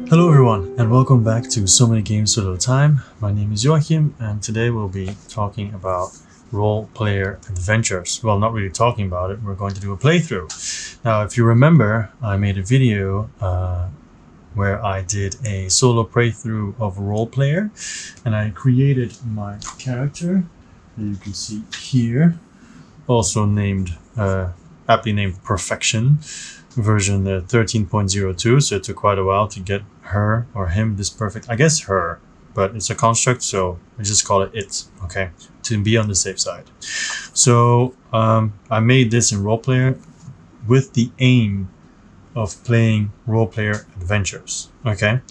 Hello everyone, and welcome back to So Many Games So Little Time. My name is Joachim, and today we'll be talking about role-player adventures. Well, not really talking about it, we're going to do a playthrough. Now, if you remember, I made a video where I did a solo playthrough of role-player, and I created my character that you can see here, also named, aptly named Perfection, version 13.02, so it took quite a while to get her or him this perfect. I guess her, but it's a construct, so I just call it, okay, to be on the safe side. So I made this in roleplayer with the aim of playing roleplayer adventures, okay?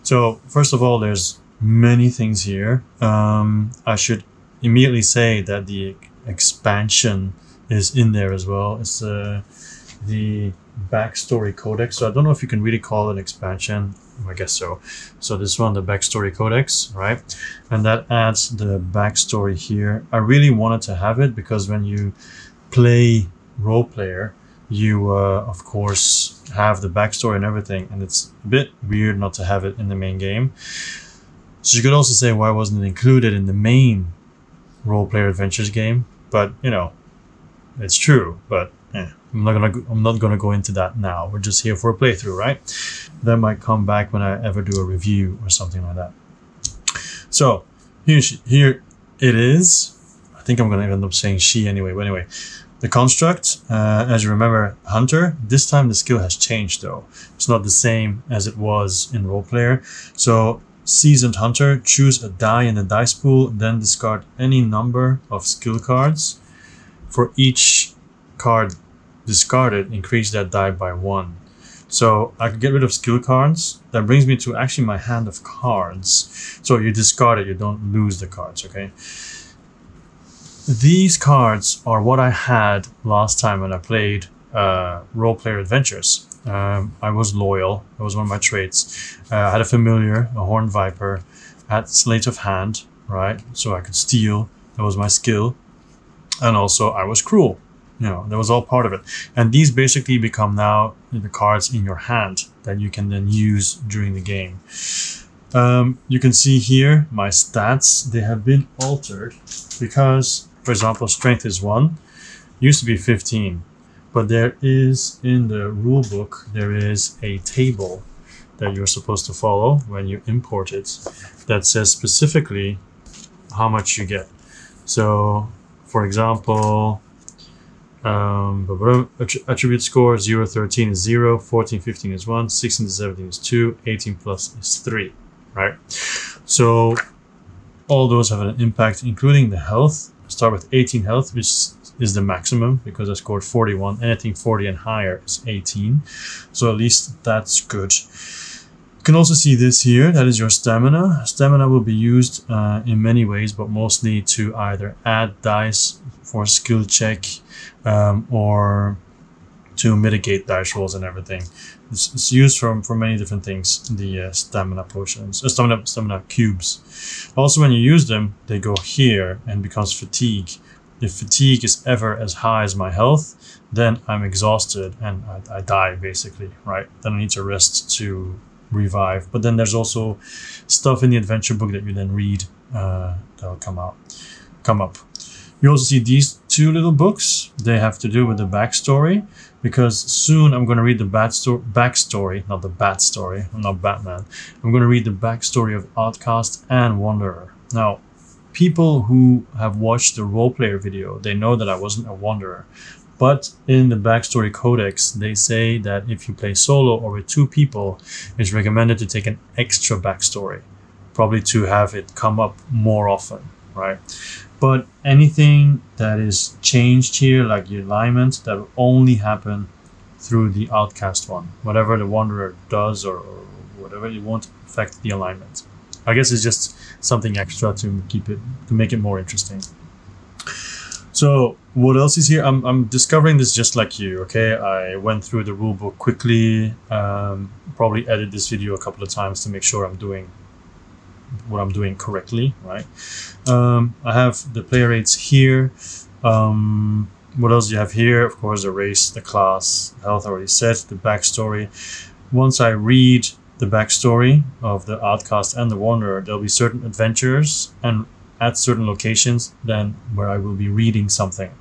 So first of all, there's many things here. I should immediately say that the expansion is in there as well. It's the backstory codex, so I don't know if you can really call it an expansion. I guess so. So this one, the backstory codex, right? And that adds the backstory here. I really wanted to have it because when you play role player, you of course have the backstory and everything, and it's a bit weird not to have it in the main game. So you could also say, why wasn't it included in the main role player adventures game? But you know, it's true, but I'm not gonna go into that now. We're just here for a playthrough, right? That might come back when I ever do a review or something like that. So here it is. I think I'm gonna end up saying she anyway. But anyway, the construct, as you remember, Hunter. This time the skill has changed though. It's not the same as it was in roleplayer. So seasoned Hunter, choose a die in the dice pool, then discard any number of skill cards. For each card discarded, increase that die by 1. So I could get rid of skill cards. That brings me to actually my hand of cards. So you discard it, you don't lose the cards, okay? These cards are what I had last time when I played role player adventures. I was loyal. That was one of my traits. I had a familiar, a horned viper. I had sleight of hand, right? So I could steal. That was my skill. And also I was cruel. You know, that was all part of it. And these basically become now the cards in your hand that you can then use during the game. You can see here my stats. They have been altered because, for example, strength is 1. Used to be 15. But there is, in the rule book, there is a table that you're supposed to follow when you import it that says specifically how much you get. So, for example, attribute score 0 13 is 0, 14 15 is 1, 16 to 17 is 2, 18 plus is 3, right? So all those have an impact, including the health. I start with 18 health, which is the maximum because I scored 41. Anything 40 and higher is 18, so at least that's good. You can also see this here, that is your stamina. Stamina will be used in many ways, but mostly to either add dice for a skill check or to mitigate dice rolls and everything. It's used for many different things, the stamina potions, stamina cubes. Also, when you use them, they go here and becomes fatigue. If fatigue is ever as high as my health, then I'm exhausted and I die basically, right? Then I need to rest to revive. But then there's also stuff in the adventure book that you then read that'll come up. You also see these two little books. They have to do with the backstory, because soon I'm going to read the backstory, not the bat story. I'm not Batman. I'm going to read the backstory of Outcast and Wanderer. Now, people who have watched the roleplayer video, they know that I wasn't a Wanderer. But in the backstory codex, they say that if you play solo or with 2 people, it's recommended to take an extra backstory, probably to have it come up more often, right? But anything that is changed here, like the alignment, that will only happen through the Outcast one. Whatever the Wanderer does or whatever, it won't affect the alignment. I guess it's just something extra to make it more interesting. So what else is here? I'm discovering this just like you, okay? I went through the rulebook quickly, probably edited this video a couple of times to make sure I'm doing what I'm doing correctly, right? I have the player rates here. What else do you have here? Of course, the race, the class, health already set, the backstory. Once I read the backstory of the Outcast and the Wanderer. There'll be certain adventures and at certain locations then where I will be reading something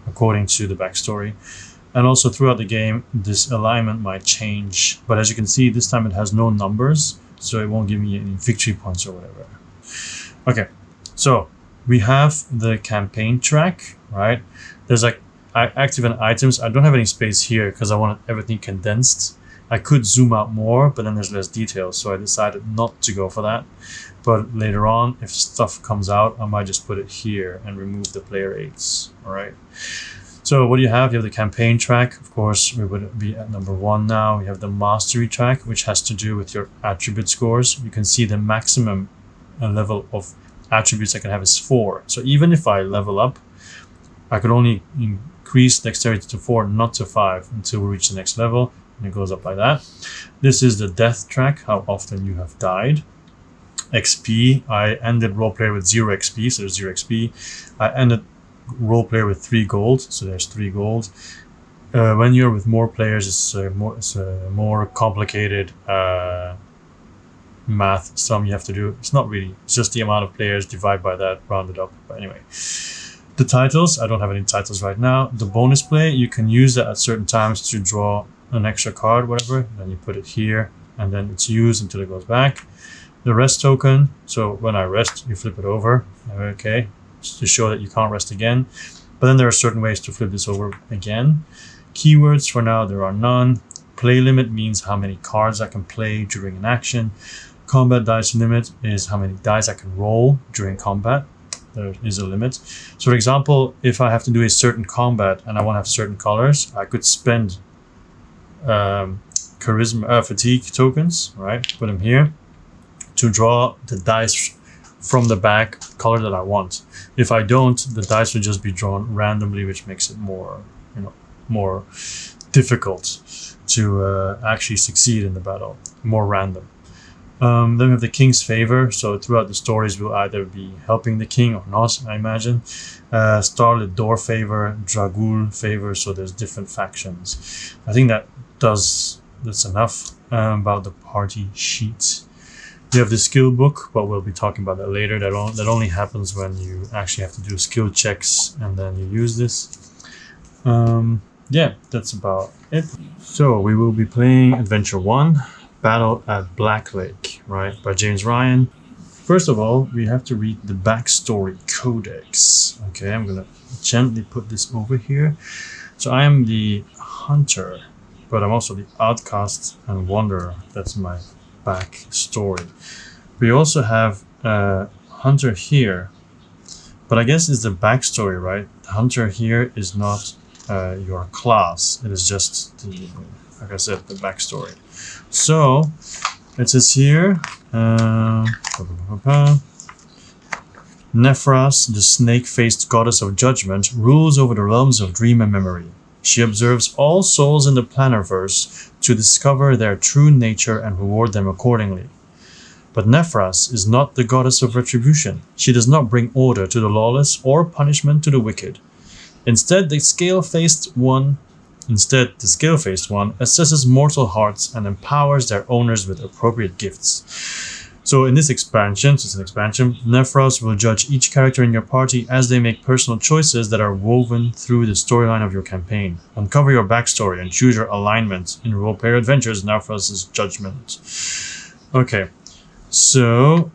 according to the backstory. And also throughout the game, this alignment might change. But as you can see, this time it has no numbers, so it won't give me any victory points or whatever. Okay, so we have the campaign track, right? There's like active and items. I don't have any space here because I want everything condensed. I could zoom out more, but then there's less details, so I decided not to go for that. But later on, if stuff comes out, I might just put it here and remove the player aids. All right. So what do you have? You have the campaign track. Of course, we would be at number 1 now. We have the mastery track, which has to do with your attribute scores. You can see the maximum level of attributes I can have is 4. So even if I level up, I could only increase dexterity to 4, not to 5, until we reach the next level. And it goes up like that. This is the death track, how often you have died. XP, I ended roleplay with 0 XP, so there's 0 XP. I ended roleplay with 3 gold, so there's 3 gold. When you're with more players, it's a more complicated math sum you have to do. It's not really, it's just the amount of players, divide by that, rounded up. But anyway, the titles, I don't have any titles right now. The bonus play, you can use that at certain times to draw an extra card, whatever. Then you put it here, and then it's used until it goes back. The rest token, so when I rest, you flip it over, okay, to show that you can't rest again. But then there are certain ways to flip this over again. Keywords, for now, there are none. Play limit means how many cards I can play during an action. Combat dice limit is how many dice I can roll during combat. There is a limit. So for example, if I have to do a certain combat and I want to have certain colors, I could spend charisma fatigue tokens, right? Put them here to draw the dice from the back color that I want. If I don't, the dice will just be drawn randomly, which makes it more, more difficult to actually succeed in the battle. More random. Then we have the King's Favor. So throughout the stories, we'll either be helping the king or not, I imagine. Starlit Door Favor, Dragul Favor. So there's different factions. I think that's enough about the party sheet. You have the skill book, but we'll be talking about that later. That only happens when you actually have to do skill checks and then you use this. Yeah, that's about it. So we will be playing Adventure 1, Battle at Black Lake, right, by James Ryan. First of all, we have to read the backstory codex. Okay, I'm gonna gently put this over here. So I am the hunter, but I'm also the outcast and wanderer. That's my backstory. We also have hunter here, but I guess it's the backstory, right? The hunter here is not your class. It is just the, like I said, the backstory. So it says here, Nephras, the snake-faced goddess of judgment, rules over the realms of dream and memory. She observes all souls in the Planarverse to discover their true nature and reward them accordingly. But Nephras is not the goddess of retribution. She does not bring order to the lawless or punishment to the wicked. Instead, the scale-faced one assesses mortal hearts and empowers their owners with appropriate gifts. So in this expansion, Nephros will judge each character in your party as they make personal choices that are woven through the storyline of your campaign. Uncover your backstory and choose your alignment in Roleplayer Adventures, Nephros' Judgment. Okay, so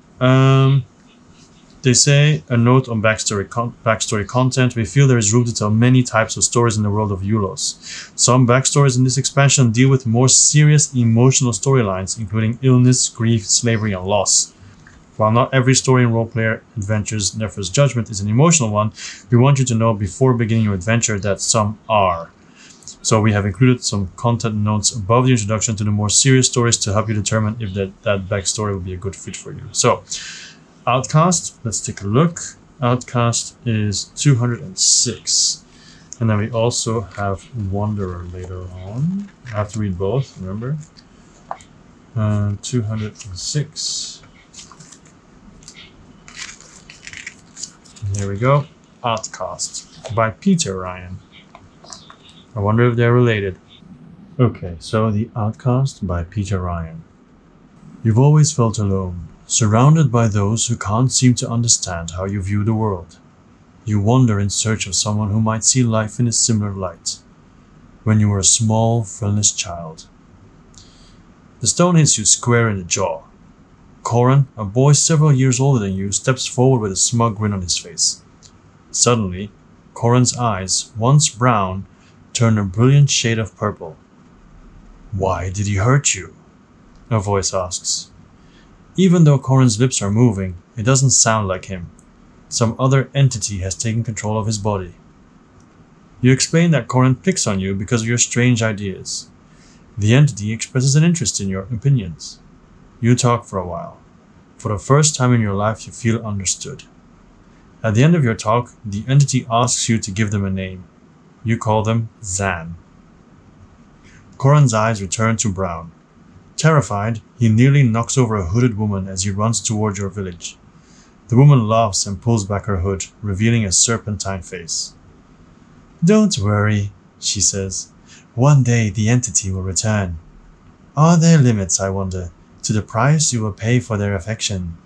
they say a note on backstory content. We feel there is room to tell many types of stories in the world of Eulos. Some backstories in this expansion deal with more serious emotional storylines, including illness, grief, slavery, and loss. While not every story in Roleplayer Adventures Nephros' Judgment is an emotional one, we want you to know before beginning your adventure that some are. So we have included some content notes above the introduction to the more serious stories to help you determine if that backstory will be a good fit for you. So, Outcast, let's take a look. Outcast is 206. And then we also have Wanderer later on. I have to read both, remember? 206. And here we go. Outcast by Peter Ryan. I wonder if they're related. Okay, so The Outcast by Peter Ryan. You've always felt alone, surrounded by those who can't seem to understand how you view the world. You wander in search of someone who might see life in a similar light. When you were a small, friendless child. The stone hits you square in the jaw. Corin, a boy several years older than you, steps forward with a smug grin on his face. Suddenly, Corin's eyes, once brown, turn a brilliant shade of purple. "Why did he hurt you?" a voice asks. Even though Corin's lips are moving, it doesn't sound like him. Some other entity has taken control of his body. You explain that Corin picks on you because of your strange ideas. The entity expresses an interest in your opinions. You talk for a while. For the first time in your life, you feel understood. At the end of your talk, the entity asks you to give them a name. You call them Zan. Corin's eyes return to brown. Terrified, he nearly knocks over a hooded woman as he runs toward your village. The woman laughs and pulls back her hood, revealing a serpentine face. "Don't worry," she says. "One day the entity will return. Are there limits, I wonder, to the price you will pay for their affection?"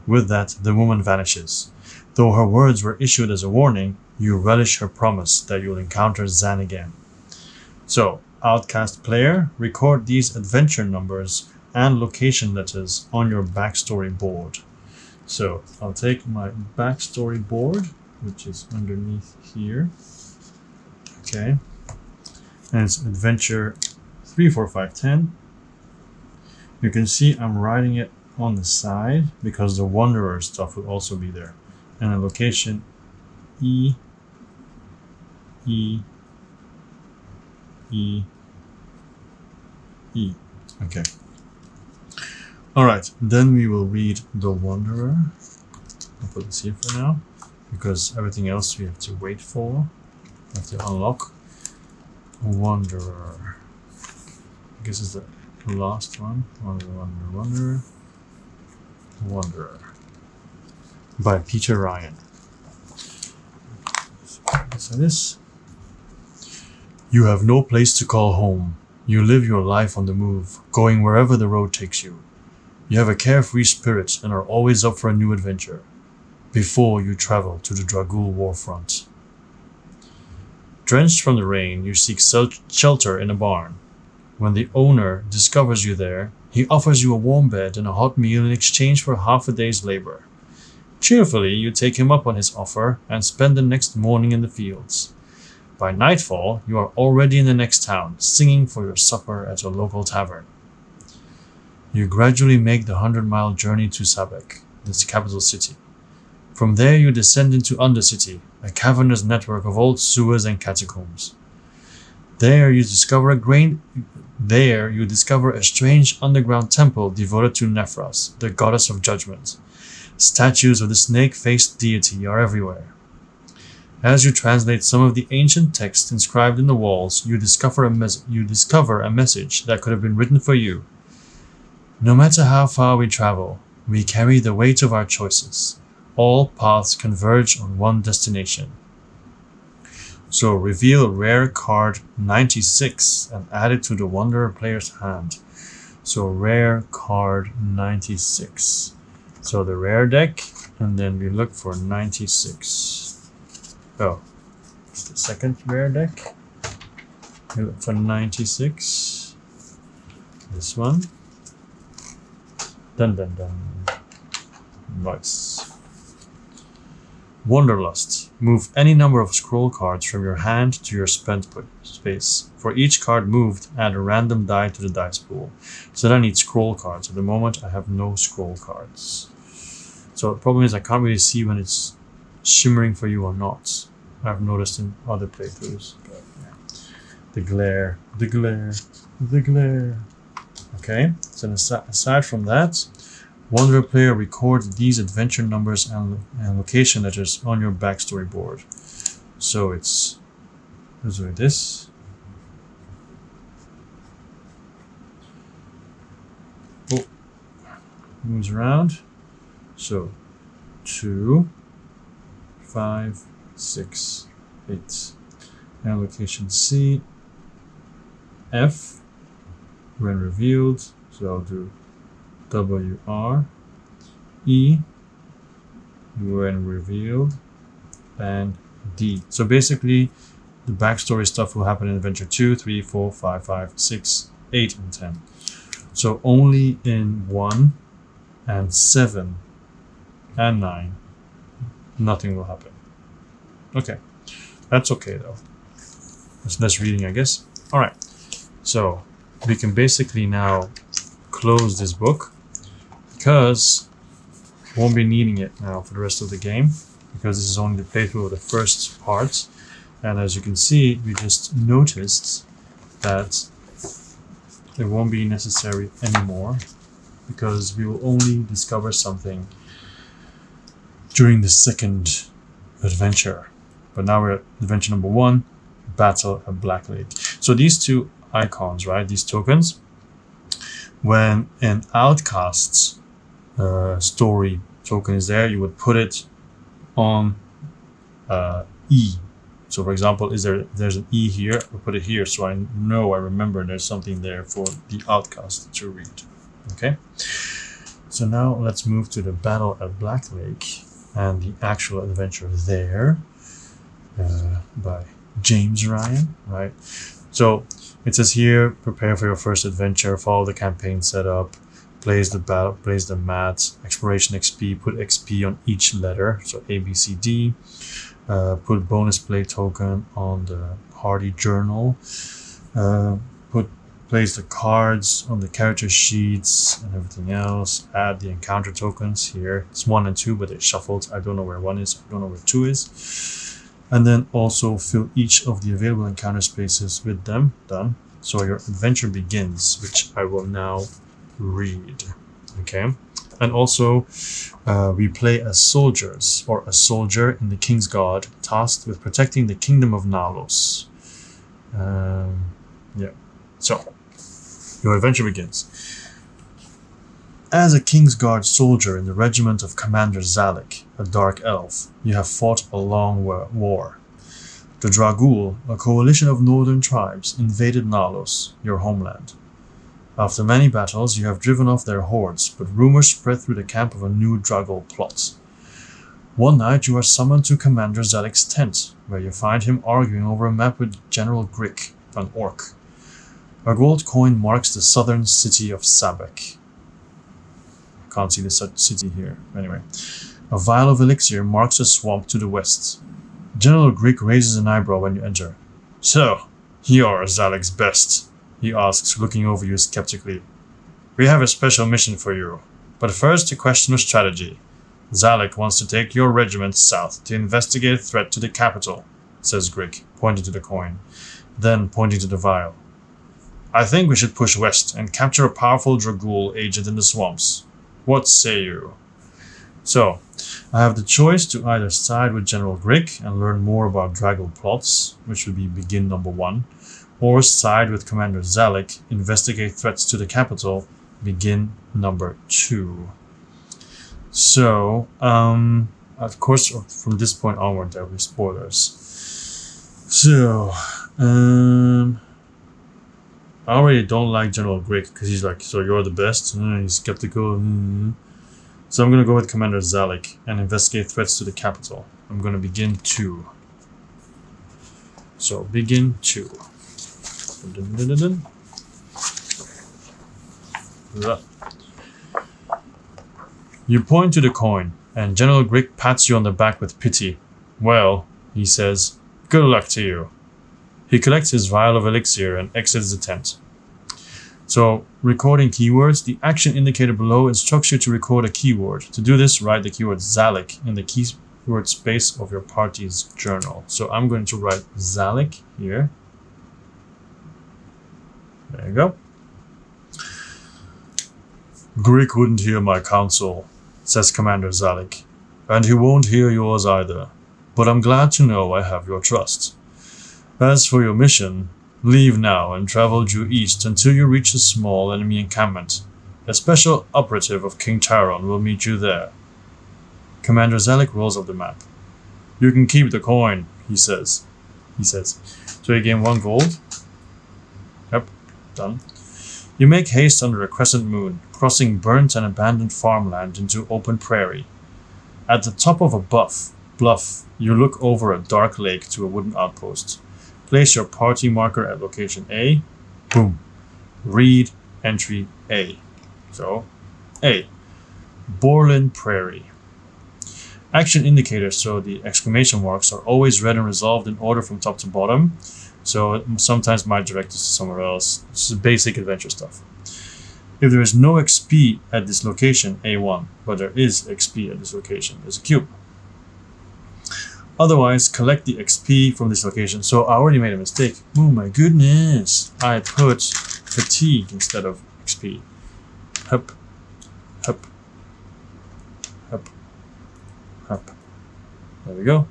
With that, the woman vanishes. Though her words were issued as a warning, you relish her promise that you'll encounter Zan again. So, Outcast player, record these adventure numbers and location letters on your backstory board. So, I'll take my backstory board, which is underneath here. Okay. And it's adventure 3, 4, 5, 10. You can see I'm writing it on the side because the Wanderer stuff will also be there. And a location E, E, E, E. Okay. Alright, then we will read the Wanderer. I'll put this here for now because everything else we have to wait for. We have to unlock. Wanderer. I guess it's the last one. Wanderer. By Peter Ryan. So this. You have no place to call home. You live your life on the move, going wherever the road takes you. You have a carefree spirit and are always up for a new adventure. Before you travel to the Dragul warfront. Drenched from the rain, you seek shelter in a barn. When the owner discovers you there, he offers you a warm bed and a hot meal in exchange for half a day's labor. Cheerfully, you take him up on his offer and spend the next morning in the fields. By nightfall, you are already in the next town, singing for your supper at a local tavern. You gradually make the 100-mile journey to Sabek, the capital city. From there, you descend into Undercity, a cavernous network of old sewers and catacombs. There you discover a strange underground temple devoted to Nephras, the goddess of judgment. Statues of the snake-faced deity are everywhere. As you translate some of the ancient text inscribed in the walls, you discover a message that could have been written for you. No matter how far we travel, we carry the weight of our choices. All paths converge on one destination. So reveal rare card 96 and add it to the Wanderer player's hand. So rare card 96. So the rare deck, and then we look for 96. Oh, it's the second rare deck. We look for 96. This one. Dun dun dun. Nice. Wanderlust. Move any number of scroll cards from your hand to your spent space. For each card moved, add a random die to the dice pool. So then I need scroll cards. At the moment, I have no scroll cards. So the problem is I can't really see when it's shimmering for you or not. I've noticed in other playthroughs. But yeah. The glare, the glare, the glare. Okay, so aside from that, Wanderer player record these adventure numbers and location letters on your backstory board. So let's do this. Oh, moves around. So 2, 5, 6, 8. And location C, F, when revealed. So I'll do WR E when revealed and D. So basically the backstory stuff will happen in adventure 2, 3, 4, 5, 5, 6, 8, and 10. So only in 1 and 7 and 9 nothing will happen. Okay, that's okay though. That's less reading, I guess. Alright, so we can basically now close this book because we won't be needing it now for the rest of the game, because this is only the playthrough of the first part. And as you can see, we just noticed that it won't be necessary anymore because we will only discover something during the second adventure. But now we're at adventure number 1, Battle at Black Lake. So these two icons, right, these tokens, when an Outcast's story token is there, you would put it on E. So for example, there's an E here, I'll put it here so I remember there's something there for the Outcast to read. Okay, so now let's move to the Battle at Black Lake and the actual adventure there by James Ryan, right? So it says here, prepare for your first adventure, follow the campaign setup, plays the battle, plays the mat, exploration XP, put XP on each letter, so A, B, C, D. Put bonus play token on the party journal. Place the cards on the character sheets and everything else. Add the encounter tokens here. It's 1 and 2, but they shuffled. I don't know where 1 is. I don't know where 2 is. And then also fill each of the available encounter spaces with them. Done. So your adventure begins, which I will now read. Okay. And also, we play as soldiers, or a soldier in the King's Guard, tasked with protecting the Kingdom of Nalos. Yeah. So, your adventure begins. As a King's Guard soldier in the regiment of Commander Zalek, a dark elf, you have fought a long war. The Dragul, a coalition of northern tribes, invaded Nalos, your homeland. After many battles, you have driven off their hordes, but rumors spread through the camp of a new Dragul plot. One night, you are summoned to Commander Zalek's tent, where you find him arguing over a map with General Grick, an orc. A gold coin marks the southern city of Sabek. Can't see the city here. Anyway, a vial of elixir marks a swamp to the west. General Grick raises an eyebrow when you enter. So, you are Zalek's best, he asks, looking over you skeptically. We have a special mission for you, but first a question of strategy. Zalek wants to take your regiment south to investigate a threat to the capital, says Grick, pointing to the coin, then pointing to the vial. I think we should push west and capture a powerful Dragul agent in the swamps. What say you? So, I have the choice to either side with General Grick and learn more about Dragul plots, which would be begin number 1, or side with Commander Zalek, investigate threats to the capital, begin number 2. So, of course, from this point onward, there will be spoilers. So, I already don't like General Grick because he's like, so you're the best? He's skeptical. So I'm going to go with Commander Zalek and investigate threats to the capital. I'm going to begin 2. So, begin 2. Dun, dun, dun, dun, dun. You point to the coin, and General Grick pats you on the back with pity. Well, he says, good luck to you. He collects his vial of elixir and exits the tent. So, recording keywords, the action indicator below instructs you to record a keyword. To do this, write the keyword Zalek in the keyword space of your party's journal. So I'm going to write Zalek here. There you go. Grick wouldn't hear my counsel, says Commander Zalek, and he won't hear yours either. But I'm glad to know I have your trust. As for your mission, leave now and travel due east until you reach a small enemy encampment. A special operative of King Tyron will meet you there. Commander Zalek rolls up the map. You can keep the coin, he says. So you gain 1 gold. Yep, done. You make haste under a crescent moon, crossing burnt and abandoned farmland into open prairie. At the top of a bluff, you look over a dark lake to a wooden outpost. Place your party marker at location A. Boom. Read entry A. So, A. Borland Prairie. Action indicators, so the exclamation marks, are always read and resolved in order from top to bottom. So it sometimes might direct us to somewhere else. This is basic adventure stuff. If there is no XP at this location, A1, but there is XP at this location, there's a cube. Otherwise, collect the XP from this location. So I already made a mistake. Oh my goodness. I put fatigue instead of XP. Hup, hup, hup, hup. There we go.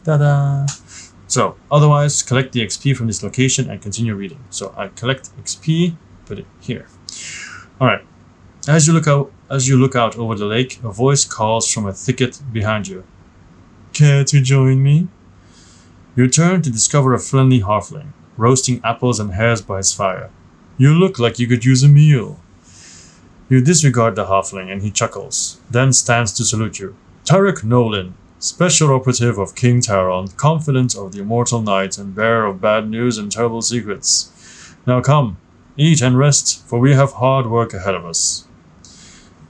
Ta-da! So, otherwise, collect the XP from this location and continue reading. So I collect XP, put it here. Alright. As you look out over the lake, a voice calls from a thicket behind you. Care to join me? You turn to discover a friendly halfling, roasting apples and hares by his fire. You look like you could use a meal. You disregard the halfling and he chuckles, then stands to salute you. Tarek Nolan, special operative of King Taron, confidant of the immortal knight and bearer of bad news and terrible secrets. Now come, eat and rest, for we have hard work ahead of us.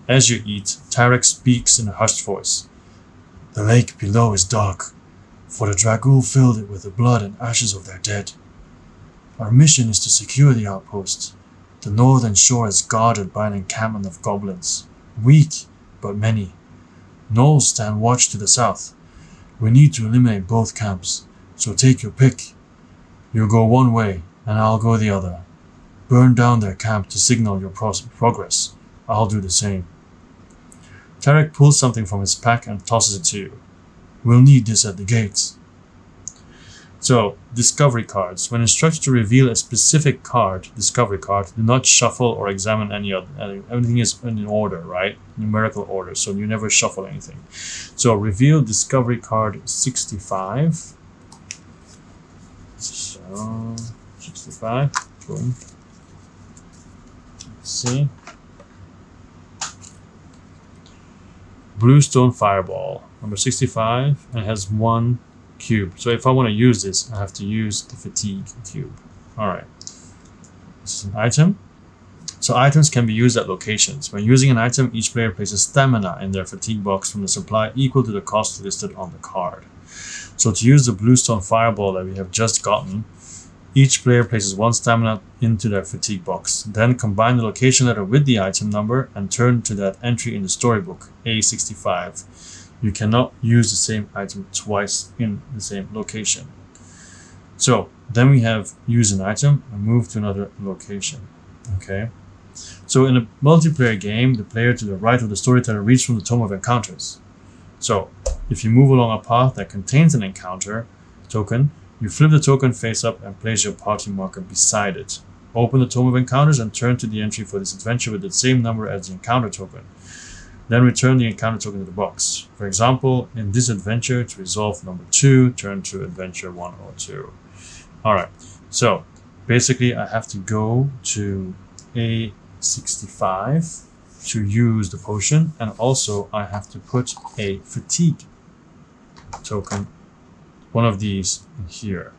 As you eat, Tarek speaks in a hushed voice. The lake below is dark, for the Dragul filled it with the blood and ashes of their dead. Our mission is to secure the outpost. The northern shore is guarded by an encampment of goblins, weak but many. Gnolls stand watch to the south. We need to eliminate both camps, so take your pick. You go one way, and I'll go the other. Burn down their camp to signal your progress. I'll do the same. Tarek pulls something from his pack and tosses it to you. We'll need this at the gates. So, discovery cards. When instructed to reveal a specific card, discovery card, do not shuffle or examine any other. Everything is in order, right? Numerical order, so you never shuffle anything. So, reveal discovery card 65. So, 65. Boom. Let's see. Bluestone Fireball, number 65, and it has 1 cube. So if I want to use this, I have to use the fatigue cube. Alright. This is an item. So items can be used at locations. When using an item, each player places stamina in their fatigue box from the supply equal to the cost listed on the card. So to use the Bluestone Fireball that we have just gotten, each player places 1 stamina into their fatigue box. Then combine the location letter with the item number and turn to that entry in the storybook, A65. You cannot use the same item twice in the same location. So then we have use an item and move to another location. Okay. So in a multiplayer game, the player to the right of the storyteller reads from the Tome of Encounters. So if you move along a path that contains an encounter token, you flip the token face up and place your party marker beside it. Open the Tome of Encounters and turn to the entry for this adventure with the same number as the encounter token. Then return the encounter token to the box. For example, in this adventure, to resolve number 2, turn to adventure 1 or 2. Alright, so basically I have to go to A65 to use the potion, and also I have to put a fatigue token, one of these in here,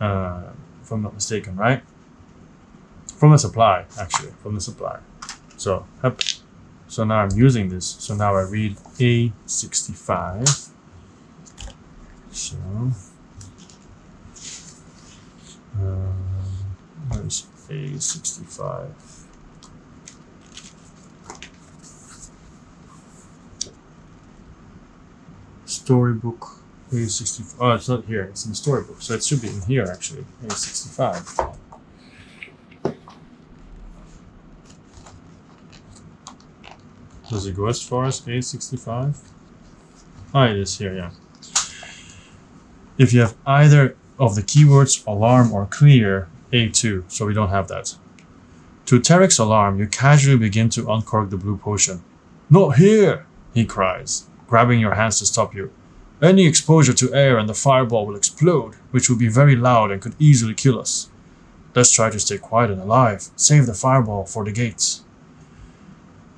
if I'm not mistaken, right? From the supply, actually, from the supply. So, yep. So now I'm using this. So now I read A65. So, where's A65? Storybook A65. Oh, it's not here. It's in the storybook. So it should be in here actually. A65. Does it go as far as A65? Ah, it is here, yeah. If you have either of the keywords alarm or clear, A2, so we don't have that. To Tarek's alarm, you casually begin to uncork the blue potion. Not here, he cries, grabbing your hands to stop you. Any exposure to air and the fireball will explode, which will be very loud and could easily kill us. Let's try to stay quiet and alive. Save the fireball for the gates.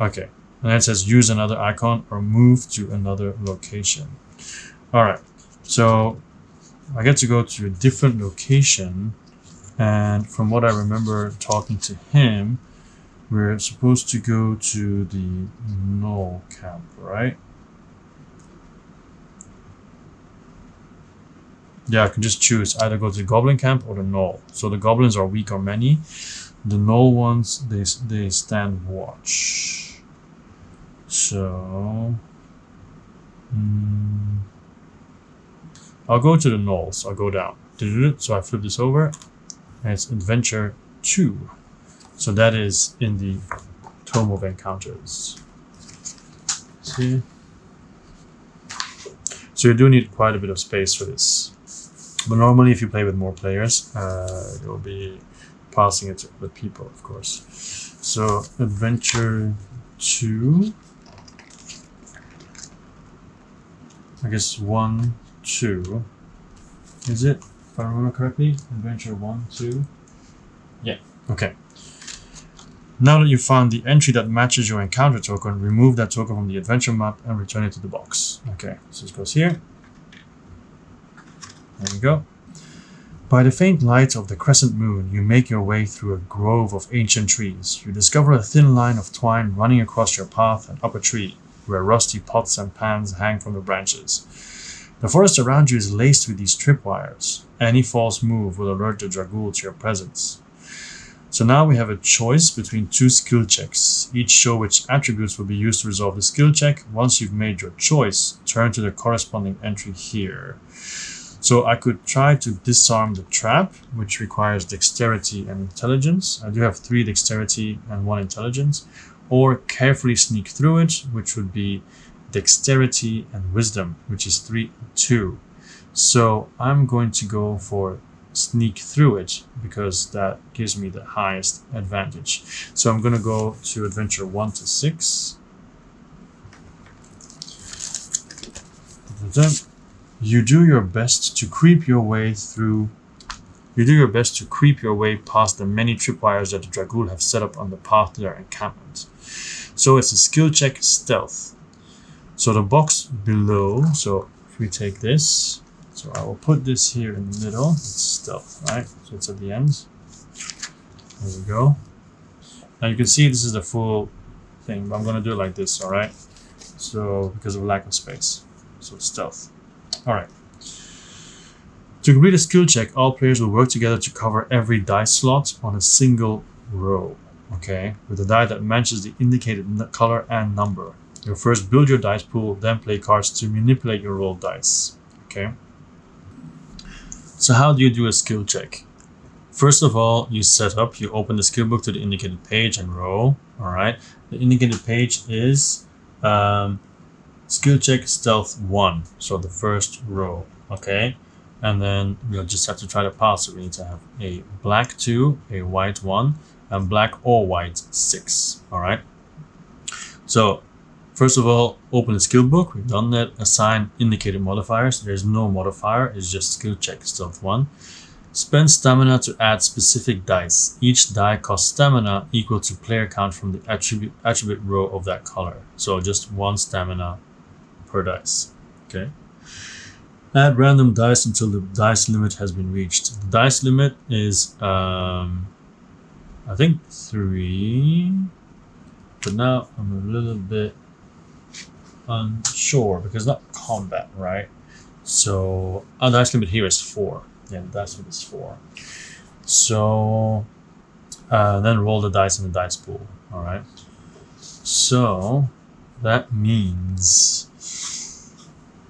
Okay, and then it says use another icon or move to another location. All right, so I get to go to a different location, and from what I remember talking to him, we're supposed to go to the Null camp, right? Yeah, I can just choose either go to the Goblin camp or the Null. So the Goblins are weak or many. The Null ones, they stand watch. So I'll go to the Nulls. I'll go down. So I flip this over, and it's Adventure 2. So that is in the Tome of Encounters. See? So you do need quite a bit of space for this. But normally if you play with more players, you'll be passing it to other people, of course. So Adventure 2. I guess 1, 2. Is it? If I remember correctly? Adventure 1, 2. Yeah, okay. Now that you've found the entry that matches your encounter token, remove that token from the adventure map and return it to the box. Okay, so this goes here. There we go. By the faint light of the crescent moon, you make your way through a grove of ancient trees. You discover a thin line of twine running across your path and up a tree, where rusty pots and pans hang from the branches. The forest around you is laced with these tripwires. Any false move will alert the Dragul to your presence. So now we have a choice between 2 skill checks. Each show which attributes will be used to resolve the skill check. Once you've made your choice, turn to the corresponding entry here. So I could try to disarm the trap, which requires dexterity and intelligence. I do have 3 dexterity and 1 intelligence. Or carefully sneak through it, which would be dexterity and wisdom, which is 3 and 2. So I'm going to go for sneak through it because that gives me the highest advantage. So I'm going to go to adventure 1 to 6. You do your best to creep your way past the many tripwires that the Dragul have set up on the path to their encampment. So it's a skill check stealth. So the box below, so if we take this, so I will put this here in the middle. It's stealth, right? So it's at the end. There we go. Now you can see this is the full thing, but I'm going to do it like this, all right? So because of lack of space. So it's stealth. All right. To complete a skill check, all players will work together to cover every dice slot on a single row, okay? With a die that matches the indicated color and number. You'll first build your dice pool, then play cards to manipulate your rolled dice, okay? So how do you do a skill check? First of all, you set up, you open the skill book to the indicated page and roll, all right? The indicated page is skill check stealth 1, so the first row, okay? And then we'll just have to try to pass it. We need to have a black 2, a white 1, and black or white 6, all right? So first of all, open the skill book. We've done that. Assign indicated modifiers. There's no modifier. It's just skill check stealth 1. Spend stamina to add specific dice. Each die costs stamina equal to player count from the attribute row of that color. So just 1 stamina per dice. Okay. Add random dice until the dice limit has been reached. The dice limit is I think 3. But now I'm a little bit unsure because not combat, right? So our dice limit here is 4. Yeah, the dice limit is 4. So then roll the dice in the dice pool. All right. So that means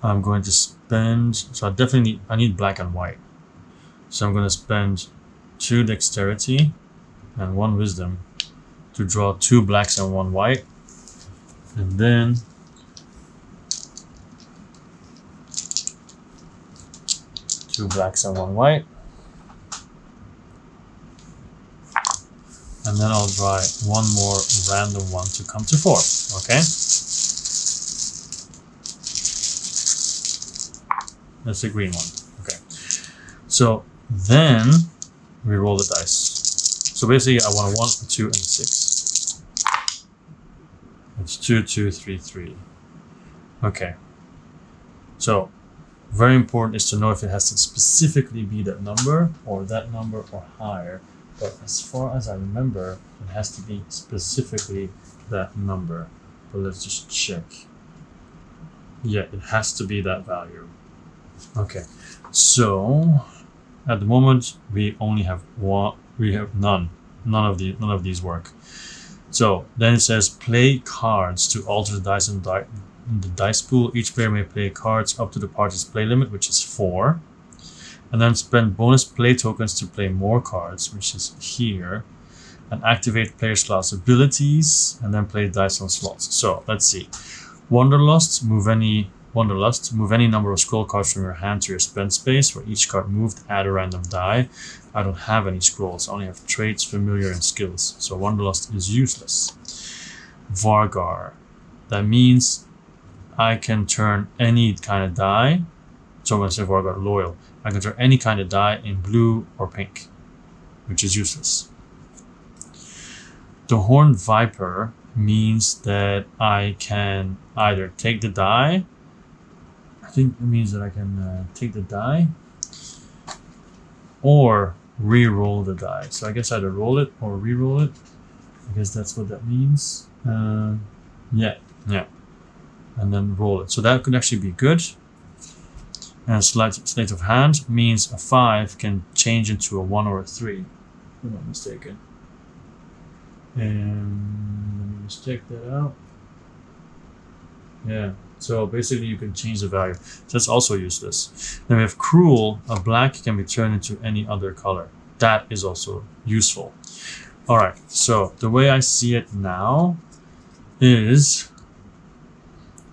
I'm going to spend. So I need black and white. So I'm going to spend 2 dexterity and 1 wisdom to draw 2 blacks and 1 white, and then two blacks and 1 white, and then I'll draw 1 more random one to come to 4. Okay, that's the green one. Okay, so then we roll the dice. So basically I want a 1, a 2, and a 6. It's 2, 2, 3, 3. Okay. So very important is to know if it has to specifically be that number or higher. But as far as I remember, it has to be specifically that number. But let's just check. Yeah, it has to be that value. Okay. So at the moment we only have one. We have none. None of these work. So then it says play cards to alter the dice in the dice pool. Each player may play cards up to the party's play limit, which is 4. And then spend bonus play tokens to play more cards, which is here. And activate player's class abilities, and then play dice on slots. So let's see. Wanderlust, move any number of scroll cards from your hand to your spend space. For each card moved, add a random die. I don't have any scrolls. I only have traits, familiar, and skills. So Wanderlust is useless. Vargar. That means I can turn any kind of die. So when I say Vargar, loyal. I can turn any kind of die in blue or pink, which is useless. The Horned Viper means that I can either take the die. I think it means that I can take the die or re-roll the die. So I guess either roll it or re-roll it. I guess that's what that means. Yeah. And then roll it. So that could actually be good. And sleight of hand means a 5 can change into a 1 or a 3. If I'm not mistaken. And let me just check that out. Yeah. So basically you can change the value. So that's also useless. Then we have Cruel. A black can be turned into any other color. That is also useful. Alright, so the way I see it now is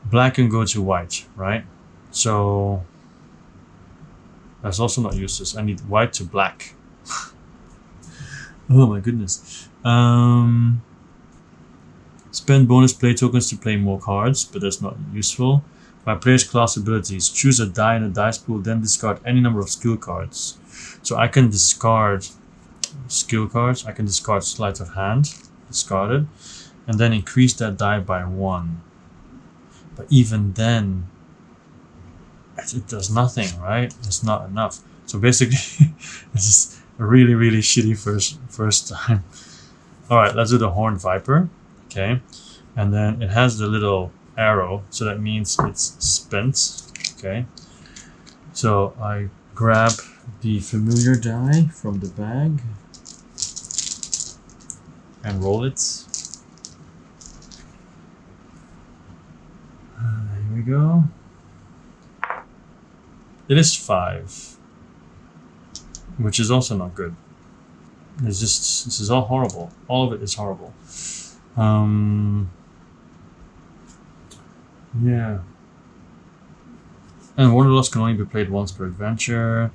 black can go to white, right? So that's also not useless. I need white to black. Oh my goodness. Spend bonus play tokens to play more cards, but that's not useful. My player's class abilities. Choose a die in a dice pool, then discard any number of skill cards. So I can discard skill cards. I can discard sleight of hand, discard it, and then increase that die by 1. But even then, it does nothing, right? It's not enough. So basically, this is a really, really shitty first time. All right, let's do the Horned Viper. Okay, and then it has the little arrow, so that means it's spent. Okay, so I grab the familiar die from the bag and roll it. Here we go. It is 5, which is also not good. It's just, this is all horrible. All of it is horrible. Yeah. And Wanderlust can only be played once per adventure.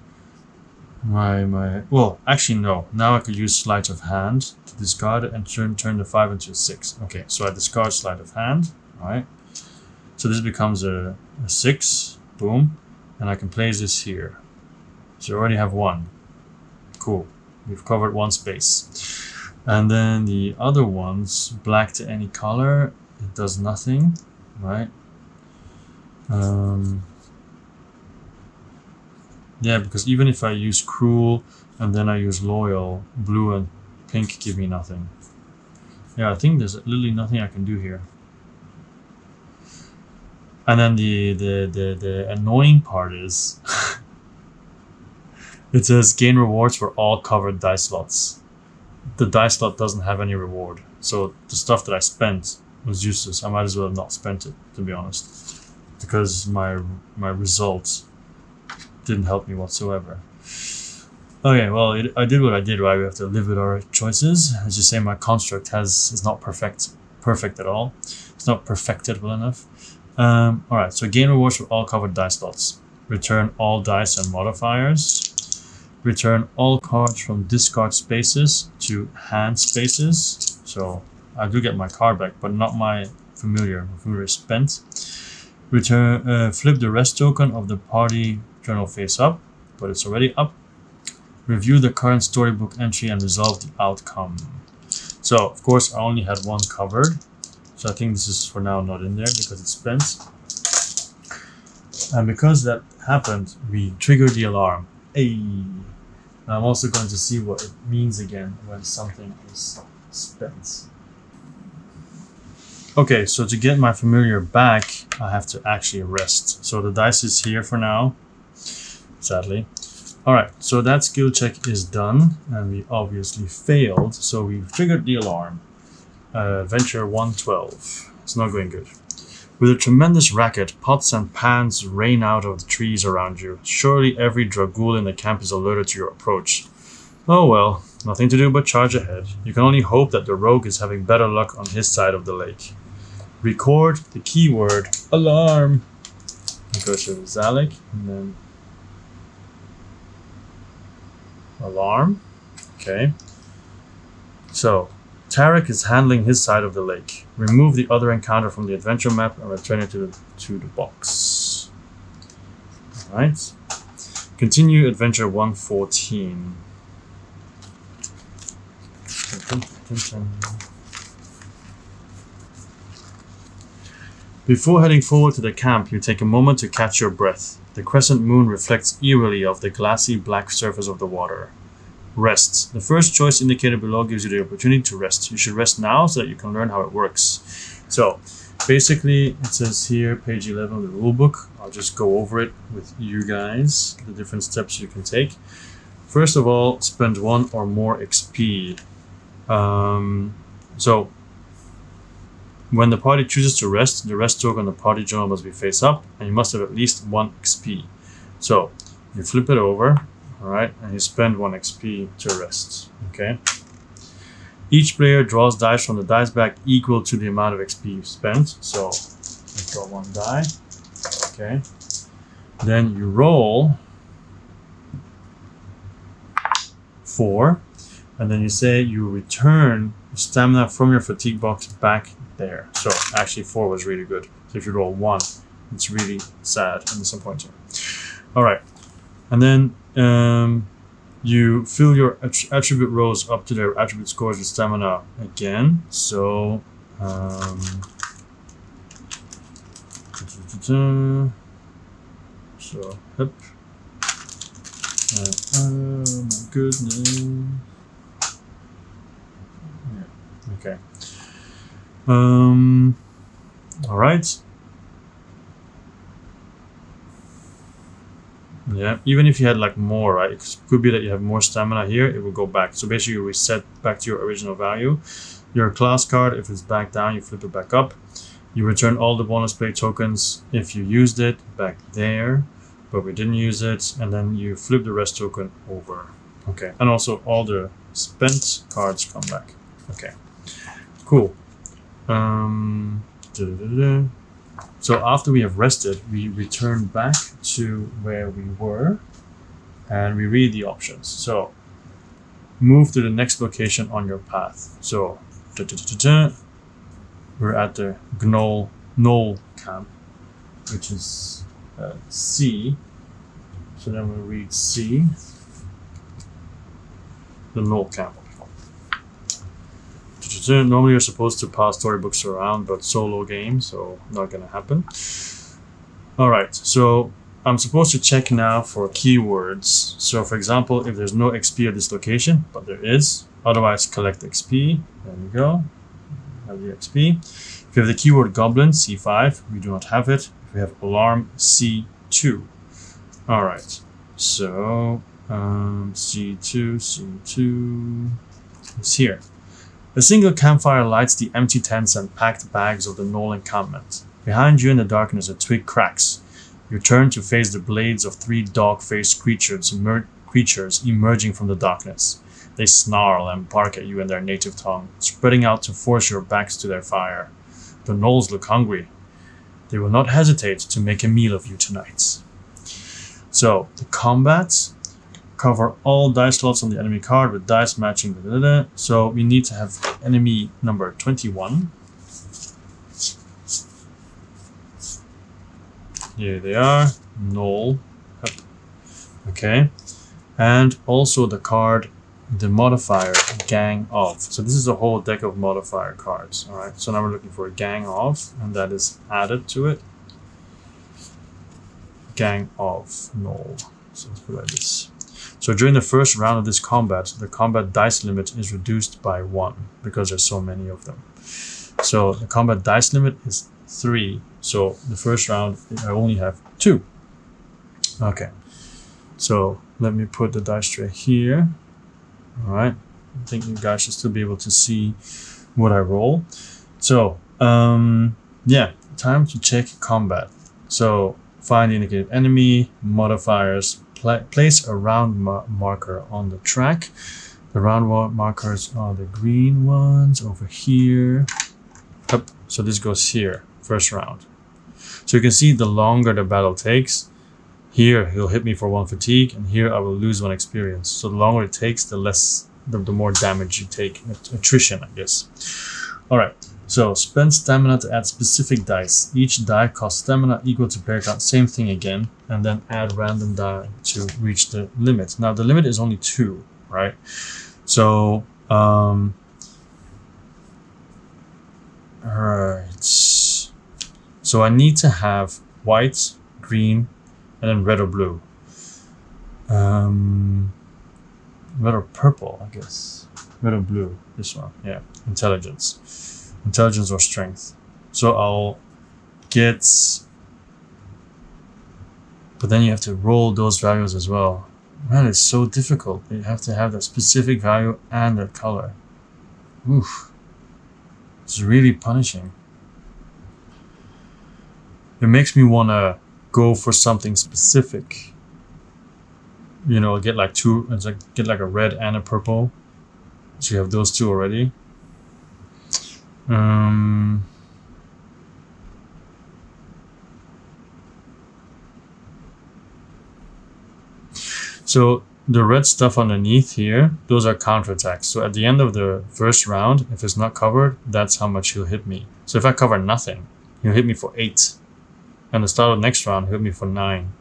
Well, actually no. Now I could use Sleight of Hand to discard it and turn the 5 into a 6. Okay, so I discard Sleight of Hand. Alright. So this becomes a 6. Boom. And I can place this here. So I already have 1. Cool. We've covered 1 space. And then the other ones, black to any color, it does nothing, right? Yeah, because even if I use Cruel and then I use Loyal, blue and pink give me nothing. Yeah, I think there's literally nothing I can do here. And then the annoying part is it says gain rewards for all covered dice slots. The dice slot doesn't have any reward, so the stuff that I spent was useless. I might as well have not spent it, to be honest, because my result didn't help me whatsoever. Okay, well, I did what I did, right? We have to live with our choices. As you say, my construct is not perfect at all. It's not perfected well enough. All right, so gain rewards for all covered dice slots. Return all dice and modifiers. Return all cards from discard spaces to hand spaces. So I do get my card back, but not my familiar. My familiar is spent. Return, flip the rest token of the party journal face up, but it's already up. Review the current storybook entry and resolve the outcome. So of course I only had 1 covered. So I think this is for now not in there because it's spent. And because that happened, we triggered the alarm. Hey! I'm also going to see what it means again when something is spent. Okay, so to get my familiar back, I have to actually rest. So the dice is here for now, sadly. Alright, so that skill check is done, and we obviously failed, so we triggered the alarm. Adventure 112. It's not going good. With a tremendous racket, pots and pans rain out of the trees around you. Surely every dragool in the camp is alerted to your approach. Oh well, nothing to do but charge ahead. You can only hope that the rogue is having better luck on his side of the lake. Record the keyword alarm. You go to Zalek and then alarm. Okay. So Tarek is handling his side of the lake. Remove the other encounter from the adventure map and return it to the box. Alright. Continue adventure 114. Before heading forward to the camp, you take a moment to catch your breath. The crescent moon reflects eerily off the glassy black surface of the water. Rest. The first choice indicator below gives you the opportunity to rest. You should rest now so that you can learn how it works. So, basically, it says here, page 11 of the rulebook. I'll just go over it with you guys, the different steps you can take. First of all, spend 1 or more XP. So, when the party chooses to rest, the rest token on the party journal must be face up, and you must have at least 1 XP. So, you flip it over. Alright, and you spend 1 XP to rest. Okay. Each player draws dice from the dice bag equal to the amount of XP you've spent. So you draw 1 die. Okay. Then you roll 4. And then you say you return stamina from your fatigue box back there. So actually 4 was really good. So if you roll 1, it's really sad and disappointing. Alright. And then you fill your attribute rows up to their attribute scores with stamina again. So, yep. Oh my goodness. Yeah. Okay. All right. Yeah, even if you had like more, right? It could be that you have more stamina here, it will go back. So basically you reset back to your original value. Your class card, if it's back down, you flip it back up. You return all the bonus play tokens if you used it back there, but we didn't use it. And then you flip the rest token over. Okay, and also all the spent cards come back. Okay, cool. So after we have rested, we return back to where we were and we read the options. So move to the next location on your path. So we're at the Knoll camp, which is C. So then we'll read C, the Knoll camp. Normally you're supposed to pass storybooks around, but solo game, so not gonna happen. Alright, so I'm supposed to check now for keywords. So for example, if there's no XP at this location, but there is, otherwise collect XP. There we go. Have the XP. If you have the keyword goblin, C5, we do not have it. If we have alarm, C2. Alright, so C2 is here. A single campfire lights the empty tents and packed bags of the Knoll encampment. Behind you in the darkness, a twig cracks. You turn to face the blades of 3 dog-faced creatures emerging from the darkness. They snarl and bark at you in their native tongue, spreading out to force your backs to their fire. The Knolls look hungry. They will not hesitate to make a meal of you tonight. So, the combat. Cover all dice slots on the enemy card with dice matching. So we need to have enemy number 21. Here they are. Knoll. Okay. And also the card the modifier gang of. So this is a whole deck of modifier cards. All right. So now we're looking for a gang of, and that is added to it. Gang of null. So let's put it like this. So during the first round of this combat, the combat dice limit is reduced by 1 because there's so many of them. So the combat dice limit is 3. So the first round I only have 2. Okay. So let me put the dice tray here. All right. I think you guys should still be able to see what I roll. So yeah, time to check combat. So find the indicated enemy, modifiers, place a round marker on the track. The round markers are the green ones over here. Up. So this goes here, first round. So you can see the longer the battle takes, here he'll hit me for 1 fatigue, and here I will lose 1 experience. So the longer it takes, the more damage you take. Attrition, I guess. All right. So spend stamina to add specific dice. Each die costs stamina equal to player count. Same thing again, and then add random die to reach the limit. Now the limit is only 2, right? So all right. So I need to have white, green, and then red or blue. Red or purple, I guess. Red or blue. This one, yeah. Intelligence or strength. So I'll get, but then you have to roll those values as well. Man, it's so difficult. You have to have that specific value and that color. Oof. It's really punishing. It makes me want to go for something specific. You know, get like 2, it's like get like a red and a purple. So you have those 2 already. So the red stuff underneath here, those are counterattacks. So at the end of the first round, if it's not covered, that's how much he'll hit me. So if I cover nothing, he'll hit me for 8. And the start of the next round, he'll hit me for 9.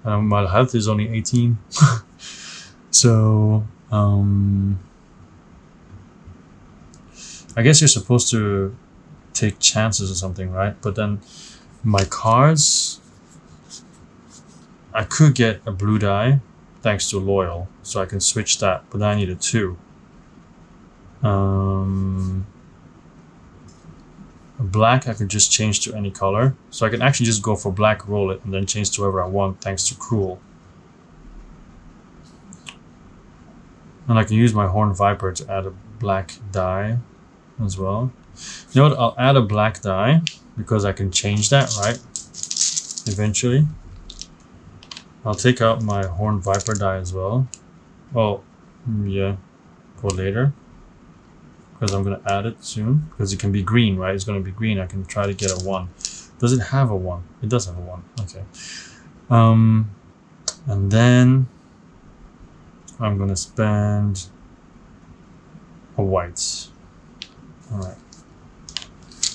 And my health is only 18. So I guess you're supposed to take chances or something, right? But then my cards, I could get a blue die thanks to loyal, so I can switch that, but then I need a 2. Black I could just change to any color, so I can actually just go for black, roll it, and then change to whoever I want thanks to cruel. And I can use my Horned Viper to add a black die as well. You know what, I'll add a black die because I can change that, right? Eventually. I'll take out my Horned Viper die as well. Oh, yeah, for later. Because I'm going to add it soon. Because it can be green, right? It's going to be green. I can try to get a 1. Does it have a 1? It does have a 1. Okay. And then I'm going to spend a white. Alright.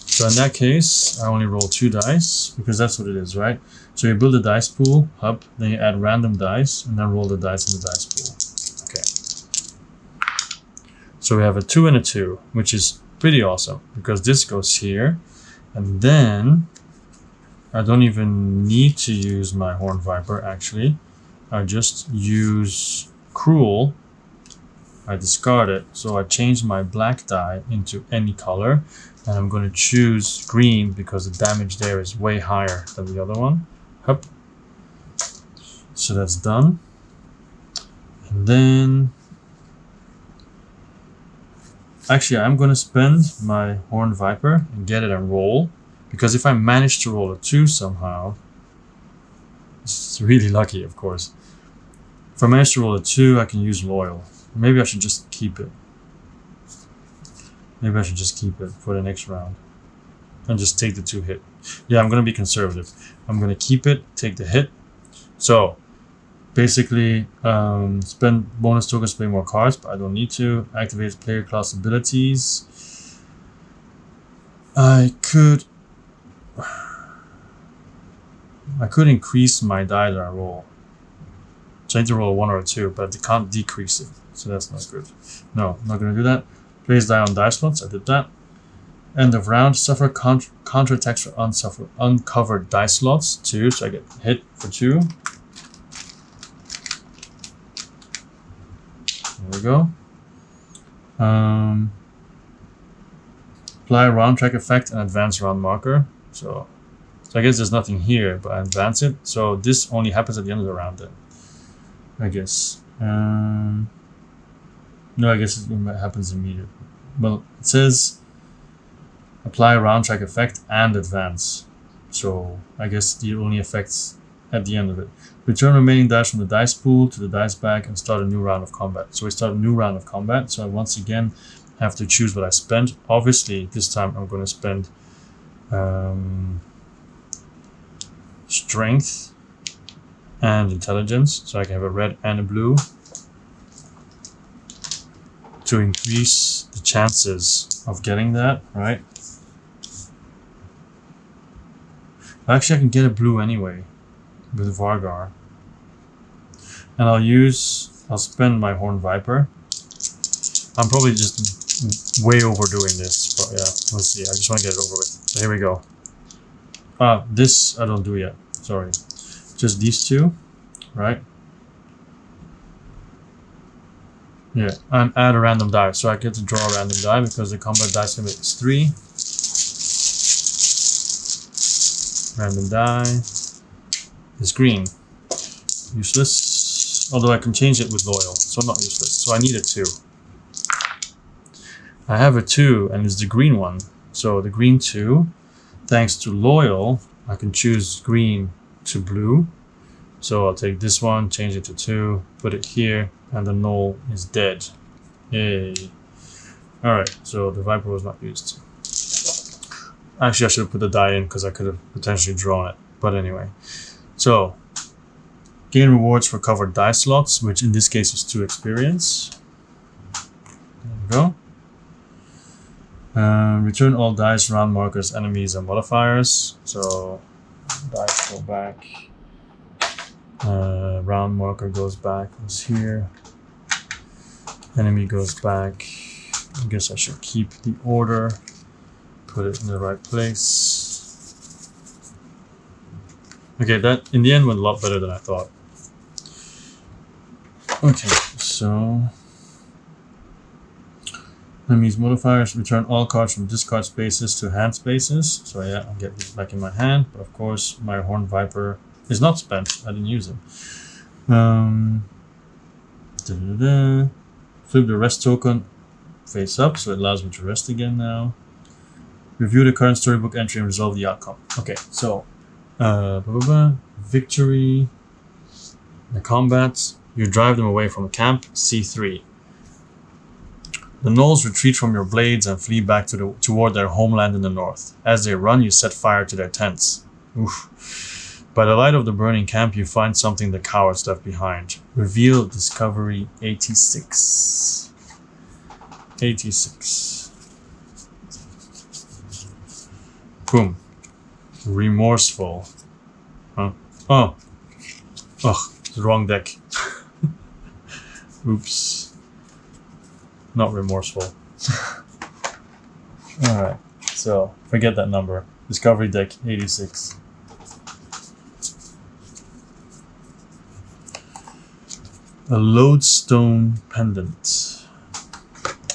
So in that case, I only roll 2 dice. Because that's what it is, right? So you build a dice pool, up, then you add random dice, and then roll the dice in the dice pool. Okay. So we have a 2 and a 2, which is pretty awesome, because this goes here, and then I don't even need to use my Horned Viper, actually. I just use Cruel. I discard it, so I change my black die into any color, and I'm going to choose green because the damage there is way higher than the other one. Up. So that's done. And then actually I'm going to spend my Horned Viper and get it and roll, because if I manage to roll a 2 somehow, it's really lucky, of course. If I manage to roll a 2, I can use loyal. Maybe I should just keep it. Maybe I should just keep it for the next round and just take the 2 hit. Yeah, I'm going to be conservative. I'm going to keep it, take the hit. So basically, spend bonus tokens to play more cards, but I don't need to. Activate player class abilities. I could increase my die that I roll. So I need to roll a 1 or a 2, but they can't decrease it. So that's not good. No, I'm not going to do that. Place die on die slots. I did that. End of round. Suffer counter attacks for uncovered die slots. 2, so I get hit for 2. There we go. Apply round track effect and advance round marker. So I guess there's nothing here, but I advance it. So this only happens at the end of the round then, I guess. No, I guess it happens immediately. Well, it says apply round track effect and advance. So I guess the only effects at the end of it. Return remaining dice from the dice pool to the dice bag and start a new round of combat. So we start a new round of combat. So I once again have to choose what I spend. Obviously, this time I'm going to spend strength and intelligence, so I can have a red and a blue to increase the chances of getting that, right? Actually, I can get a blue anyway with Vargar. And I'll spend my Horned Viper. I'm probably just way overdoing this, but yeah, let's see. I just want to get it over with. So here we go. This I don't do yet. Sorry. Just these two, right? Yeah, and add a random die. So I get to draw a random die because the combat dice limit is 3. Random die is green. Useless. Although I can change it with loyal, so not useless. So I need a 2. I have a 2 and it's the green one. So the green 2, thanks to loyal, I can choose green to blue. So I'll take this one, change it to 2, put it here, and the null is dead. Yay. Alright, so the Viper was not used. Actually, I should have put the die in because I could have potentially drawn it. But anyway. So, gain rewards for covered die slots, which in this case is 2 experience. There we go. Return all dice, round markers, enemies, and modifiers. So, dice go back. Round marker goes back. It's here. Enemy goes back. I guess I should keep the order. Put it in the right place. Okay, that in the end went a lot better than I thought. Okay, so enemies modifiers, return all cards from discard spaces to hand spaces. So yeah, I'll get these back in my hand, but of course my Horned Viper is not spent. I didn't use him. Flip the rest token face up, so it allows me to rest again now. Review the current storybook entry and resolve the outcome. Okay, so victory, the combat, you drive them away from camp, C3. The gnolls retreat from your blades and flee back toward their homeland in the north. As they run, you set fire to their tents. Oof. By the light of the burning camp, you find something the cowards left behind. Reveal discovery 86. 86. Boom. Remorseful. Huh? Oh. Ugh, the wrong deck. Oops. Not remorseful. Alright, so forget that number. Discovery deck 86. A lodestone pendant.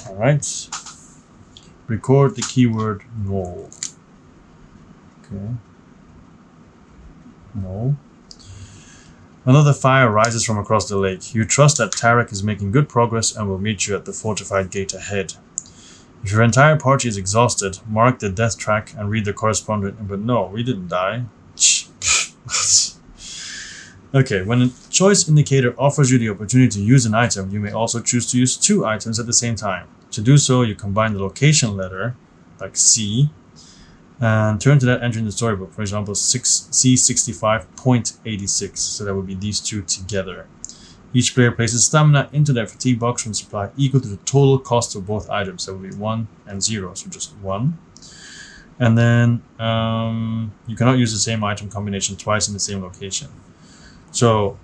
Alright. Record the keyword null. Okay. No. Another fire rises from across the lake. You trust that Tarek is making good progress and will meet you at the fortified gate ahead. If your entire party is exhausted, mark the death track and read the correspondent. But no, we didn't die. Okay, when a choice indicator offers you the opportunity to use an item, you may also choose to use 2 items at the same time. To do so, you combine the location letter, like C, and turn to that entry in the storybook. For example, C65.86. So that would be these 2 together. Each player places stamina into their fatigue box from supply equal to the total cost of both items. That would be 1 and 0, so just 1. And then you cannot use the same item combination twice in the same location. So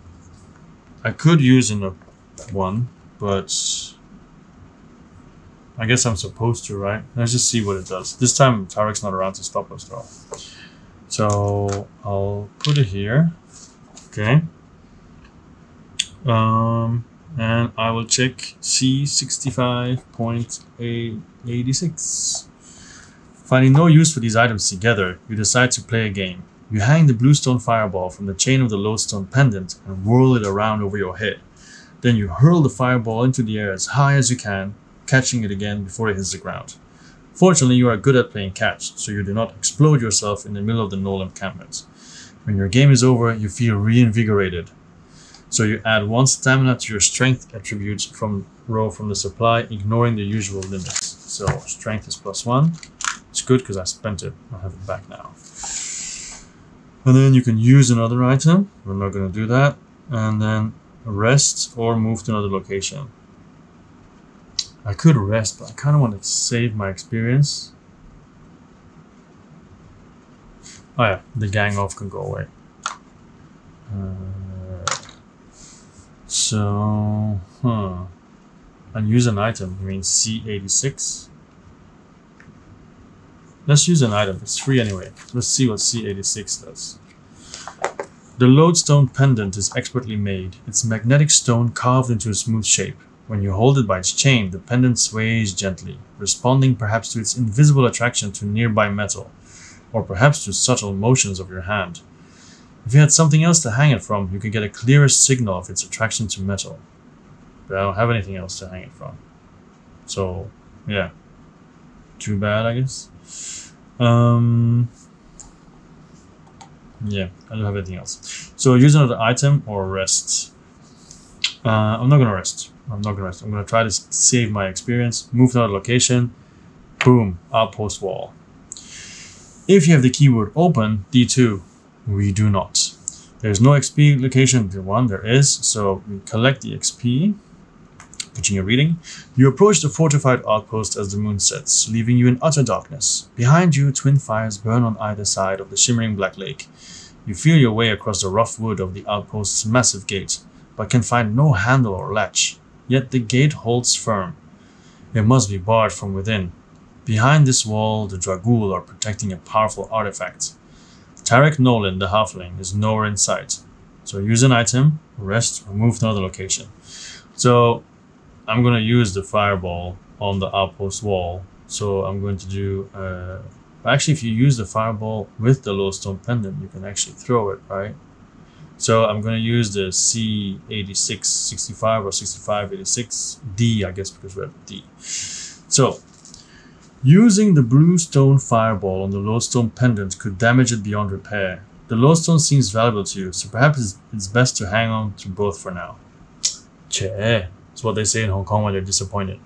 I could use in a one, but I guess I'm supposed to, right? Let's just see what it does. This time Tarek's not around to stop us though. So I'll put it here. Okay. And I will check C65.86. Finding no use for these items together, you decide to play a game. You hang the bluestone fireball from the chain of the lodestone pendant and whirl it around over your head. Then you hurl the fireball into the air as high as you can, catching it again before it hits the ground. Fortunately, you are good at playing catch, so you do not explode yourself in the middle of the knoll encampment. When your game is over, you feel reinvigorated. So you add 1 stamina to your strength attributes from the supply, ignoring the usual limits. So strength is +1. It's good because I spent it. I have it back now. And then you can use another item. We're not going to do that. And then rest or move to another location. I could rest, but I kind of want to save my experience. Oh yeah, the gang off can go away. And use an item. You mean C86? Let's use an item. It's free anyway. Let's see what C86 does. The lodestone pendant is expertly made. Its magnetic stone carved into a smooth shape. When you hold it by its chain, the pendant sways gently, responding perhaps to its invisible attraction to nearby metal, or perhaps to subtle motions of your hand. If you had something else to hang it from, you could get a clearer signal of its attraction to metal. But I don't have anything else to hang it from. So, yeah. Too bad, I guess. Yeah, I don't have anything else. So use another item or rest. I'm not gonna rest. I'm going to try to save my experience. Move to another location. Boom, outpost wall. If you have the keyword open, D2. We do not. There's no XP location. D1 there is. So we collect the XP. Continue reading. You approach the fortified outpost as the moon sets, leaving you in utter darkness. Behind you, twin fires burn on either side of the shimmering black lake. You feel your way across the rough wood of the outpost's massive gate, but can find no handle or latch. Yet the gate holds firm. It must be barred from within. Behind this wall, the Dragul are protecting a powerful artifact. Tarek Nolan, the halfling, is nowhere in sight. So use an item, rest, or move to another location. So I'm going to use the fireball on the outpost wall. So I'm going to do... actually, if you use the fireball with the lodestone pendant, you can actually throw it, right? So I'm going to use the C86, 65 or 65, 86, D, I guess, because we're at D. So, using the bluestone fireball on the lodestone pendant could damage it beyond repair. The lodestone seems valuable to you, so perhaps it's best to hang on to both for now. Che, that's what they say in Hong Kong when they're disappointed.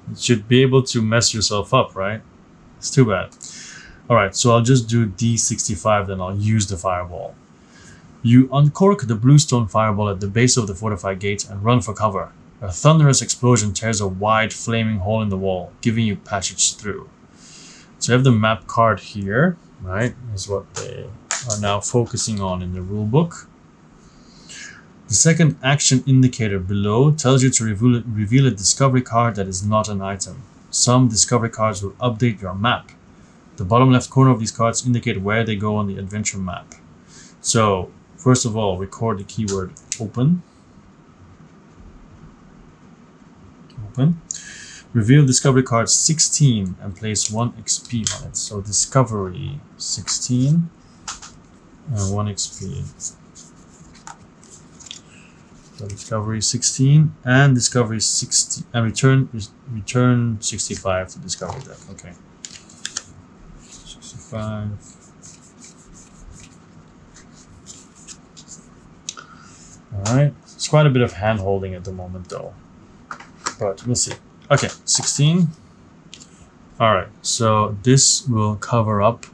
You should be able to mess yourself up, right? It's too bad. Alright, so I'll just do D65, then I'll use the fireball. You uncork the bluestone fireball at the base of the fortified gate and run for cover. A thunderous explosion tears a wide, flaming hole in the wall, giving you passage through. So you have the map card here, right? Is what they are now focusing on in the rulebook. The second action indicator below tells you to reveal a discovery card that is not an item. Some discovery cards will update your map. The bottom left corner of these cards indicate where they go on the adventure map. So, first of all, record the keyword open. Open. Reveal discovery card 16 and place 1 XP on it. So discovery 16 and 1 XP. So discovery 16 and discovery 60 and return 65 to discovery deck. Okay. 65. Alright, it's quite a bit of hand holding at the moment though, but we'll see. Okay, 16. Alright, so this will cover up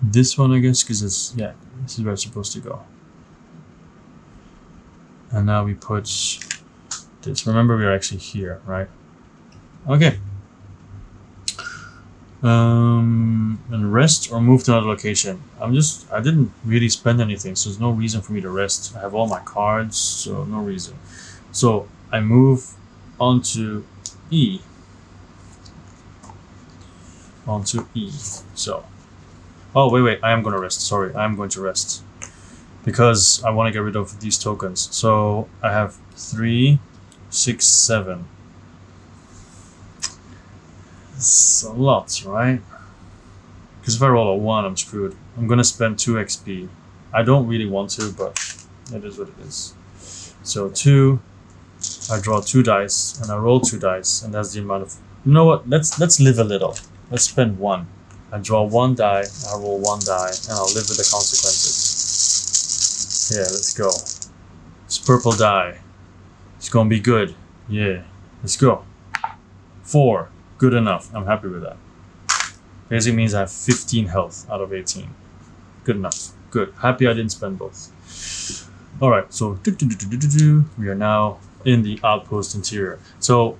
this one, I guess, because it's, yeah, this is where it's supposed to go. And now we put this. Remember, we're actually here, right? Okay. And rest or move to another location. I didn't really spend anything, so there's no reason for me to rest. I have all my cards, so no reason. So I move onto E. So, oh wait, I am gonna rest. Sorry, I am going to rest because I want to get rid of these tokens. So I have 3, 6, 7. It's a lot, right? Because if I roll a 1, I'm screwed. I'm gonna spend 2 XP. I don't really want to, but it is what it is. So 2, I draw 2 dice, and I roll 2 dice, and that's the amount of... You know what? Let's live a little. Let's spend 1. I draw 1 die, I roll 1 die, and I'll live with the consequences. Yeah, let's go. It's purple die. It's gonna be good. Yeah, let's go. 4. Good enough. I'm happy with that. Basically means I have 15 health out of 18. Good enough. Good. Happy I didn't spend both. Alright, so we are now in the outpost interior. So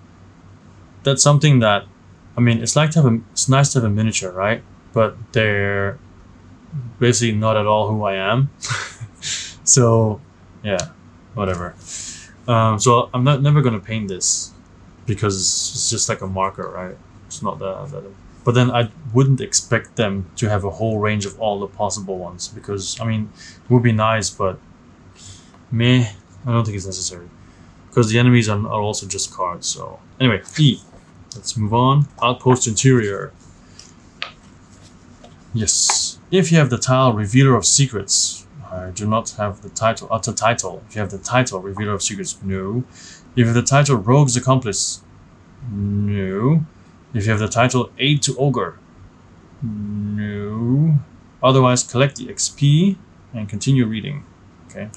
that's something that, I mean, it's nice to have a miniature, right? But they're basically not at all who I am. So yeah, whatever. So I'm never gonna paint this because it's just like a marker, right? It's not that. But then I wouldn't expect them to have a whole range of all the possible ones because, I mean, it would be nice, but meh, I don't think it's necessary because the enemies are also just cards. So anyway, E. Let's move on. Outpost interior. Yes. If you have the tile Revealer of Secrets, I do not have the title. Utter title. If you have the title Revealer of Secrets, no. If you have the title Rogue's Accomplice, no. If you have the title Aid to Ogre, no. Otherwise, collect the XP and continue reading. Okay.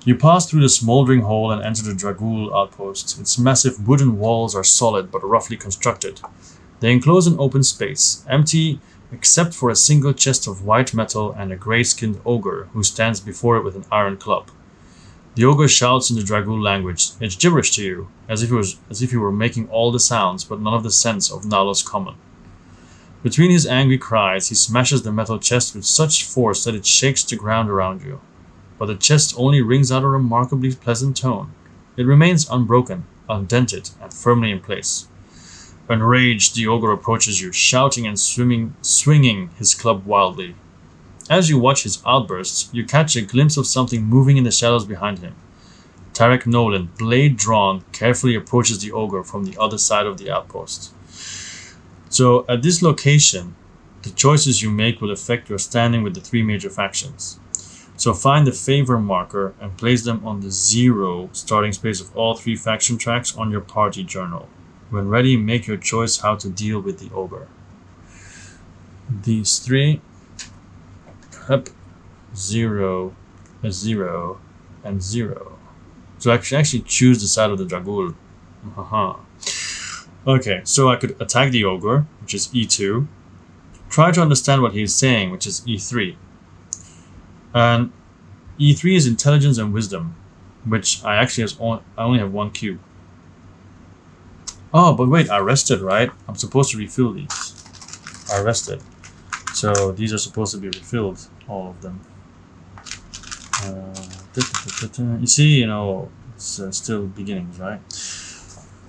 You pass through the smoldering hole and enter the Dragool outpost. Its massive wooden walls are solid but roughly constructed. They enclose an open space, empty except for a single chest of white metal and a grey-skinned ogre who stands before it with an iron club. The ogre shouts in the Dragool language. It's gibberish to you, as if he were making all the sounds but none of the sense of Nalos common. Between his angry cries, he smashes the metal chest with such force that it shakes the ground around you. But the chest only rings out a remarkably pleasant tone. It remains unbroken, undented, and firmly in place. Enraged, the ogre approaches you, shouting and swinging his club wildly. As you watch his outbursts, you catch a glimpse of something moving in the shadows behind him. Tarek Nolan, blade drawn, carefully approaches the ogre from the other side of the outpost. So, at this location, the choices you make will affect your standing with the 3 major factions. So find the favor marker and place them on the 0 starting space of all 3 faction tracks on your party journal. When ready, make your choice how to deal with the ogre. These 3, up, 0, a 0, and 0. So I can actually choose the side of the Dragool. Okay, so I could attack the ogre, which is E2. Try to understand what he is saying, which is E3. And E3 is intelligence and wisdom, which I only have 1 cube. Oh, but wait, I rested, right? I'm supposed to refill these. I rested. So these are supposed to be refilled, all of them. You see, it's still beginnings, right?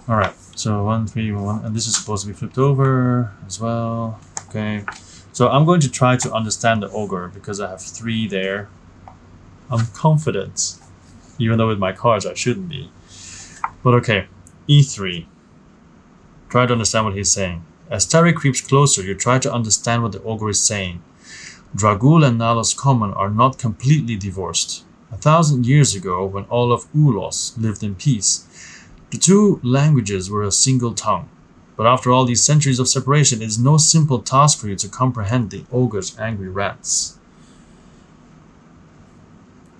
Alright, so 1, 3, 1, and this is supposed to be flipped over as well. Okay, so I'm going to try to understand the ogre because I have 3 there. I'm confident, even though with my cards I shouldn't be. But okay, E3. Try to understand what he's saying. As Tarek creeps closer, you try to understand what the ogre is saying. Dragool and Nalos Common are not completely divorced. 1,000 years ago, when all of Ulos lived in peace, the 2 languages were a single tongue. But after all these centuries of separation, it is no simple task for you to comprehend the ogre's angry rants.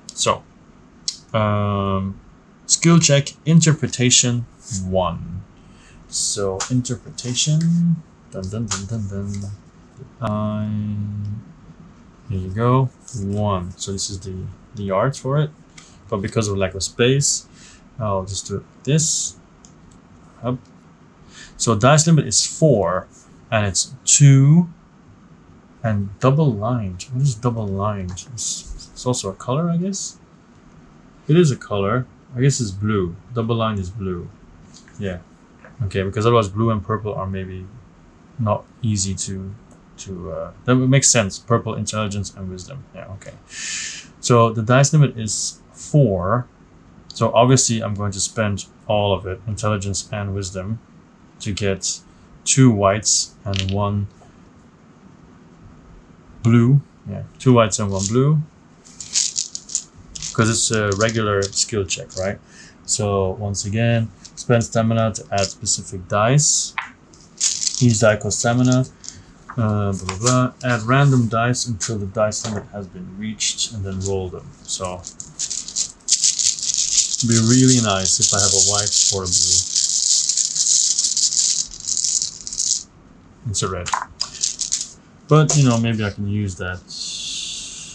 So, skill check, interpretation 1. So, interpretation, here you go, 1. So this is the art for it, but because of lack of space, I'll just do this. Up. So dice limit is 4, and it's 2 and double lined. What is double lined? It's also a color, I guess. It is a color. I guess it's blue. Double lined is blue. Yeah. Okay, because otherwise blue and purple are maybe not easy to that would make sense. Purple, intelligence, and wisdom. Yeah, okay. So the dice limit is 4. So obviously I'm going to spend all of it, intelligence and wisdom, to get 2 whites and 1 blue. Yeah, 2 whites and 1 blue. Because it's a regular skill check, right? So once again, spend stamina to add specific dice. Each die costs stamina. Blah, blah, blah. Add random dice until the dice limit has been reached, and then roll them. So it'd be really nice if I have a white or a blue. It's a red. But, you know, maybe I can use that.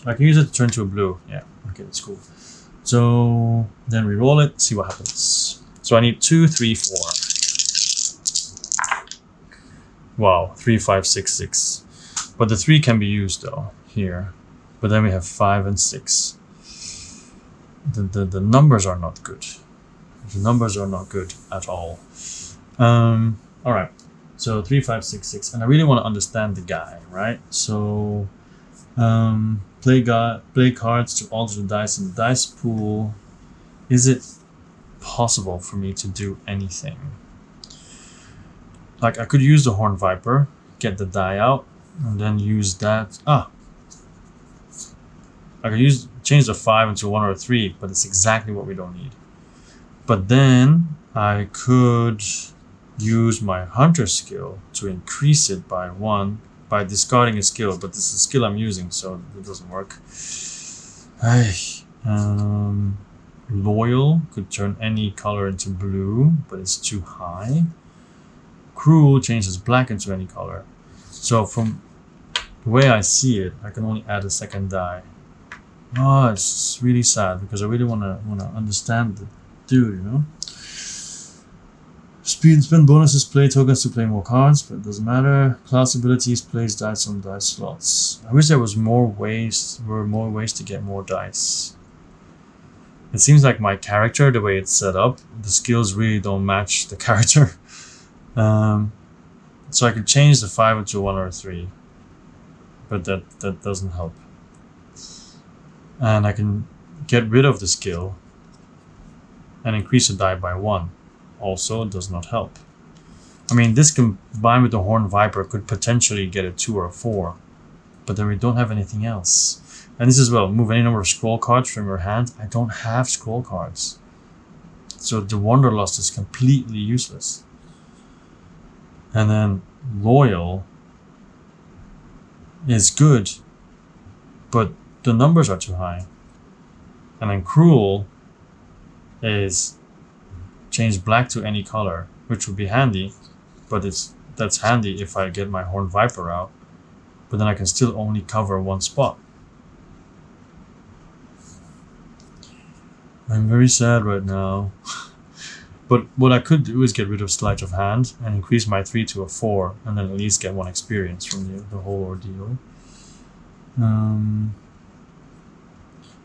I can use it to turn to a blue. Yeah, okay, that's cool. So then we roll it, see what happens. So I need 2, 3, 4. Wow, 3, 5, 6, 6. But the 3 can be used though, here. But then we have 5 and 6. The numbers are not good. The numbers are not good at all. Alright, so 3, 5, 6, 6. And I really want to understand the guy, right? So play cards to alter the dice in the dice pool. Is it possible for me to do anything? Like, I could use the Horned Viper, get the die out, and then use that. I could change the 5 into 1 or a 3, but it's exactly what we don't need. But then I could use my Hunter skill to increase it by 1 by discarding a skill, but this is a skill I'm using, so it doesn't work. Loyal could turn any color into blue, but it's too high. Cruel changes black into any color. So from the way I see it, I can only add a second die. Oh, it's really sad because I really wanna understand the dude, you know. Speed and spend bonuses, play tokens to play more cards, but it doesn't matter. Class abilities, plays dice on dice slots. I wish there was more ways to get more dice. It seems like my character, the way it's set up, the skills really don't match the character. So I could change the 5 into 1 or a 3, but that doesn't help. And I can get rid of the skill and increase the die by 1. Also, it does not help. I mean, this combined with the Horned Viper could potentially get a 2 or a 4, but then we don't have anything else. And this as well, move any number of scroll cards from your hand. I don't have scroll cards. So the Wanderlust is completely useless. And then Loyal is good, but the numbers are too high. And then Cruel is change black to any color, which would be handy, but that's handy if I get my Horned Viper out, but then I can still only cover 1 spot. I'm very sad right now. But what I could do is get rid of Sleight of Hand and increase my 3 to a 4, and then at least get 1 experience from the whole ordeal.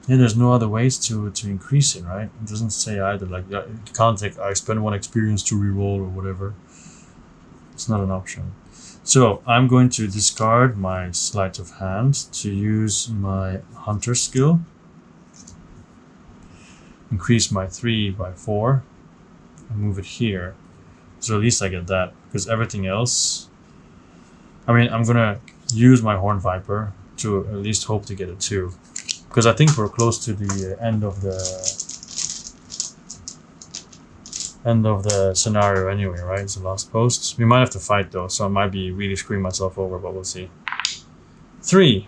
Yeah, there's no other ways to increase it, right? It doesn't say either, like, you can't take, I spend 1 experience to reroll or whatever. It's not an option. So I'm going to discard my Sleight of Hand to use my Hunter skill. Increase my 3 by 4. And move it here. So at least I get that. Because everything else... I mean, I'm gonna use my Horned Viper to at least hope to get a 2. Because I think we're close to the end of the scenario anyway, right? It's the last post. We might have to fight though, so I might be really screwing myself over, but we'll see. 3.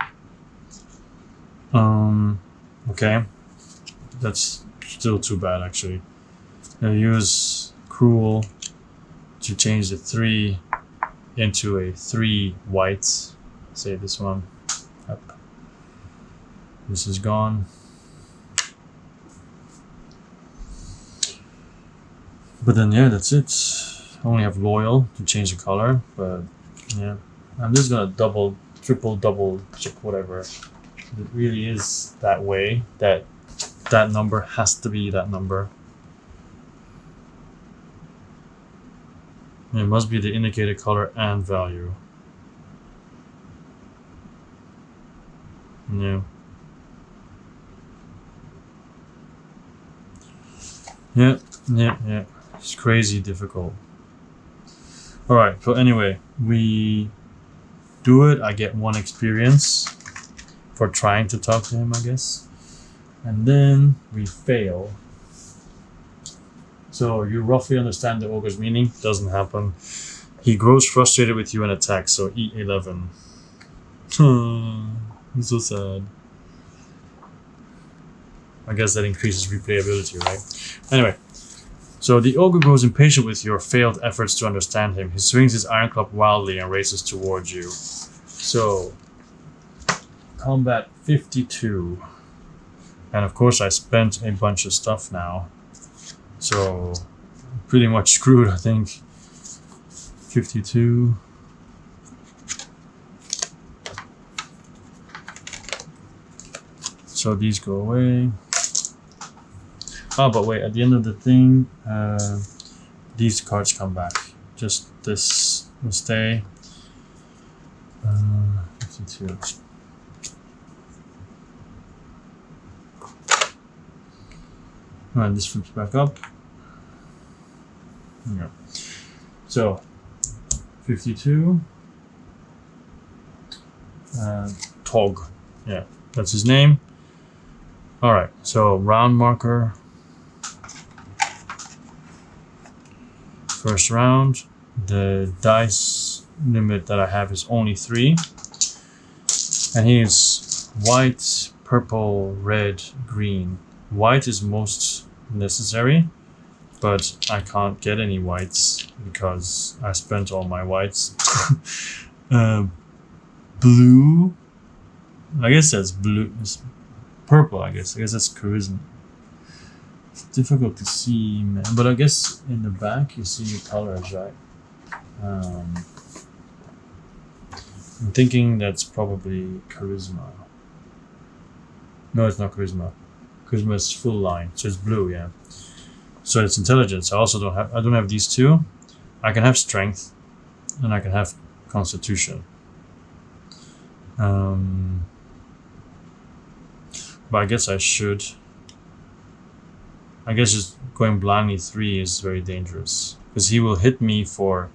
Okay. That's still too bad actually. I'll use Cruel to change the 3 into a 3 white. Say this one. Yep. This is gone. But then yeah, that's it. I only have Loyal to change the color, but Yeah, I'm just gonna double, triple, double check whatever. It really is that way, that that number has to be that number. It must be the indicated color and value. Yeah. Yeah. It's crazy difficult. Alright, so anyway, we do it. I get 1 experience for trying to talk to him, I guess. And then we fail. So you roughly understand the ogre's meaning. Doesn't happen. He grows frustrated with you and attacks, so E11. I'm so sad. I guess that increases replayability, right? Anyway, so the ogre grows impatient with your failed efforts to understand him. He swings his iron club wildly and races towards you. So, combat 52. And of course I spent a bunch of stuff now. So, pretty much screwed, I think. 52. So these go away. Oh, but wait, at the end of the thing, these cards come back. Just this will stay. 52. Alright, this flips back up. Yeah. So, 52. Tog. Yeah, that's his name. Alright, so round marker. First round. The dice limit that I have is only 3. And he is white, purple, red, green. White is most necessary, but I can't get any whites because I spent all my whites. Blue. I guess that's blue. It's purple, I guess. I guess that's charisma. It's difficult to see, man. But I guess in the back you see the colors, right? I'm thinking that's probably charisma. No, it's not charisma. Charisma is full line, so it's blue, yeah. So it's intelligence. I don't have these two. I can have strength, and I can have constitution. But I guess I should. I guess just going blindly 3 is very dangerous because he will hit me for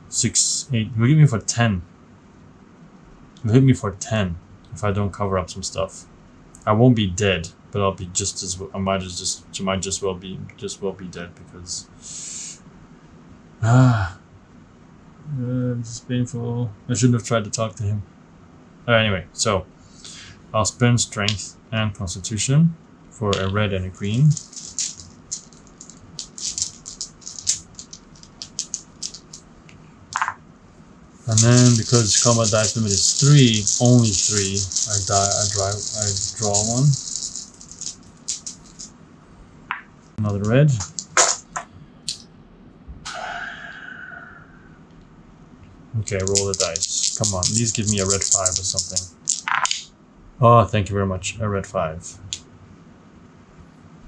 6, 8. He'll hit me for 10. He'll hit me for 10 if I don't cover up some stuff. I won't be dead, but I'll be just as I might just well be dead because this is painful. I shouldn't have tried to talk to him. Anyway, so I'll spend strength and constitution for a red and a green. And then because combat dice limit is 3, only 3, I draw 1. Another red. Okay, roll the dice. Come on, please give me a red 5 or something. Oh, thank you very much. A red 5.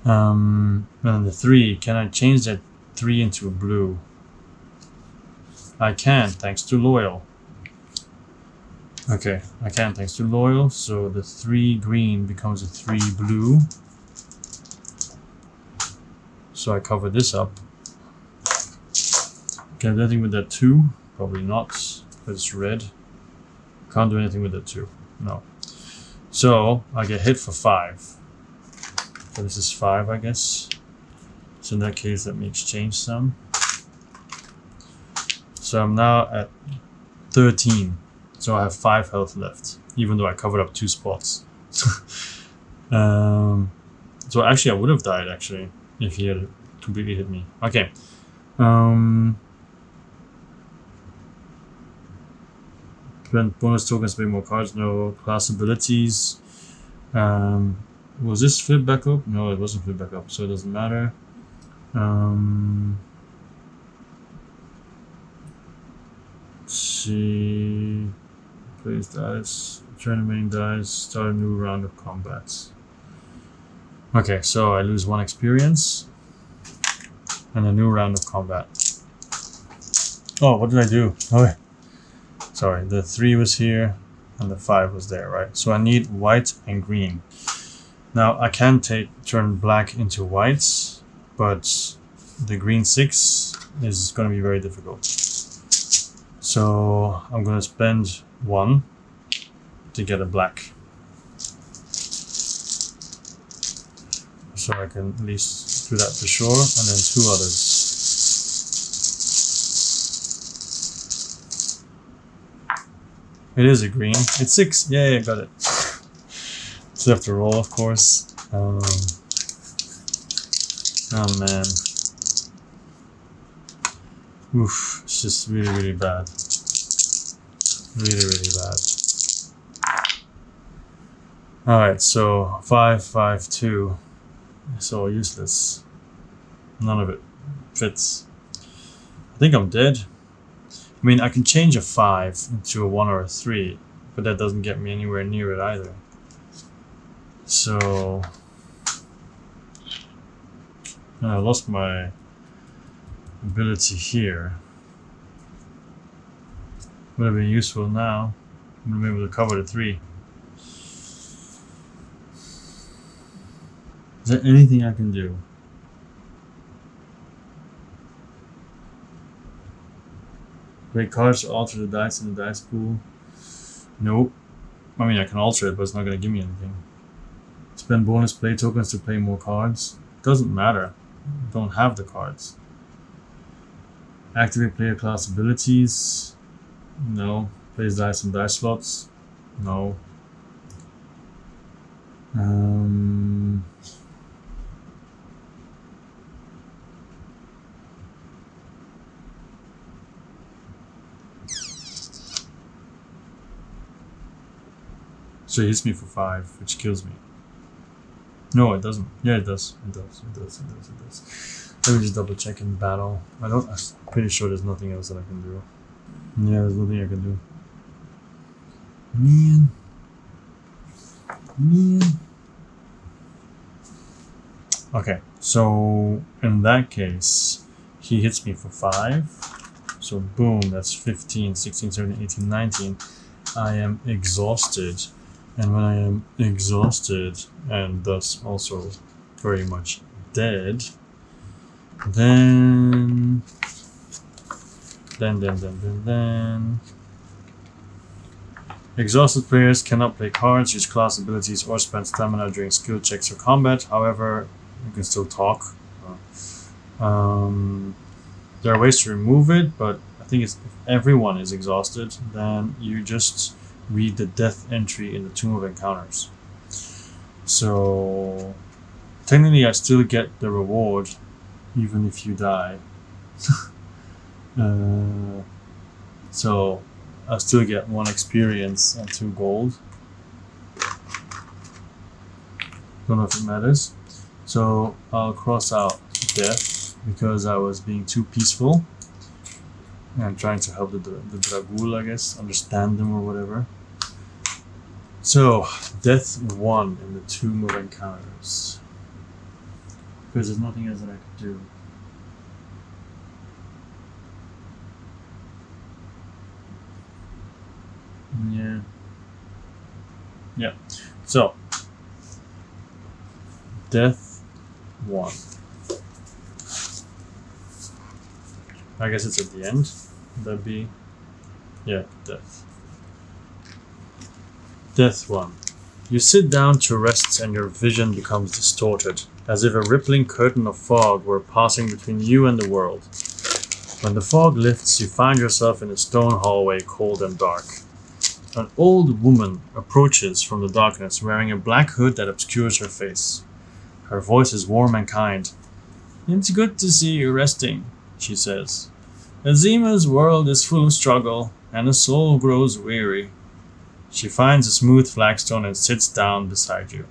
And then the 3. Can I change that 3 into a blue? I can, thanks to loyal. Okay, I can, thanks to loyal. So the 3 green becomes a 3 blue. So I cover this up. Can I do anything with that 2? Probably not, because it's red. Can't do anything with that 2. No. So I get hit for 5. So this is 5, I guess. So in that case, let me exchange some. So I'm now at 13. So I have 5 health left, even though I covered up 2 spots. So actually, I would have died actually if he had completely hit me. Okay. Spend bonus tokens, pay more cards. No class abilities. Was this flip back up? No, it wasn't flip back up, so it doesn't matter. see. Place dice. Turn remaining dice. Start a new round of combat. Okay, so I lose 1 experience. And a new round of combat. Oh, what did I do? Oh, wait. Sorry, the 3 was here and the 5 was there, right? So I need white and green. Now I can turn black into whites, but the green 6 is going to be very difficult. So I'm going to spend 1 to get a black. So I can at least do that for sure, and then 2 others. It is a green. It's 6. Yay, I got it. Still have to roll, of course. Oh man. Oof, it's just really, really bad. Really, really bad. Alright, so 5, 5, 2. So useless. None of it fits. I think I'm dead. I mean, I can change a 5 into a 1 or a 3, but that doesn't get me anywhere near it either. So I lost my ability here. Would have been useful now. I'm gonna be able to cover the 3. Is there anything I can do? Play cards to alter the dice in the dice pool. Nope. I mean, I can alter it, but it's not going to give me anything. Spend bonus play tokens to play more cards. Doesn't matter. I don't have the cards. Activate player class abilities. No. Place dice in dice slots. No. So he hits me for 5, which kills me. No, it doesn't. Yeah, it does. It does. It does. It does. It does. Let me just double check in battle. I'm pretty sure there's nothing else that I can do. Yeah, there's nothing I can do. Man. Okay, so in that case, he hits me for 5. So boom, that's 15, 16, 17, 18, 19. I am exhausted. And when I am exhausted, and thus also very much dead, then exhausted players cannot play cards, use class abilities, or spend stamina during skill checks or combat. However, you can still talk. There are ways to remove it, but I think if everyone is exhausted, then you just read the death entry in the Tomb of Encounters. So technically I still get the reward even if you die. So I still get 1 experience and 2 gold. Don't know if it matters. So I'll cross out death because I was being too peaceful. I'm trying to help the Dragul, I guess, understand them or whatever. So, death 1 in the Tomb of Encounters. Because there's nothing else that I could do. Yeah. So, death 1. I guess it's at the end. Would that be? Yeah, death. Death 1. You sit down to rest and your vision becomes distorted, as if a rippling curtain of fog were passing between you and the world. When the fog lifts, you find yourself in a stone hallway, cold and dark. An old woman approaches from the darkness, wearing a black hood that obscures her face. Her voice is warm and kind. "It's good to see you resting," she says. "Azima's world is full of struggle, and the soul grows weary." She finds a smooth flagstone and sits down beside you.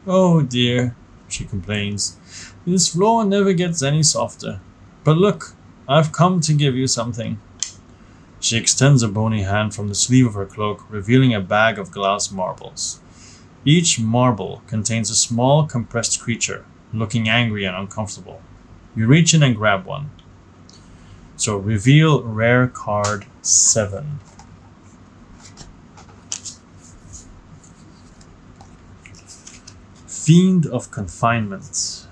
"Oh dear," she complains, "this floor never gets any softer. But look, I've come to give you something." She extends a bony hand from the sleeve of her cloak, revealing a bag of glass marbles. Each marble contains a small, compressed creature, looking angry and uncomfortable. You reach in and grab one. So, reveal rare card 7. Fiend of Confinement.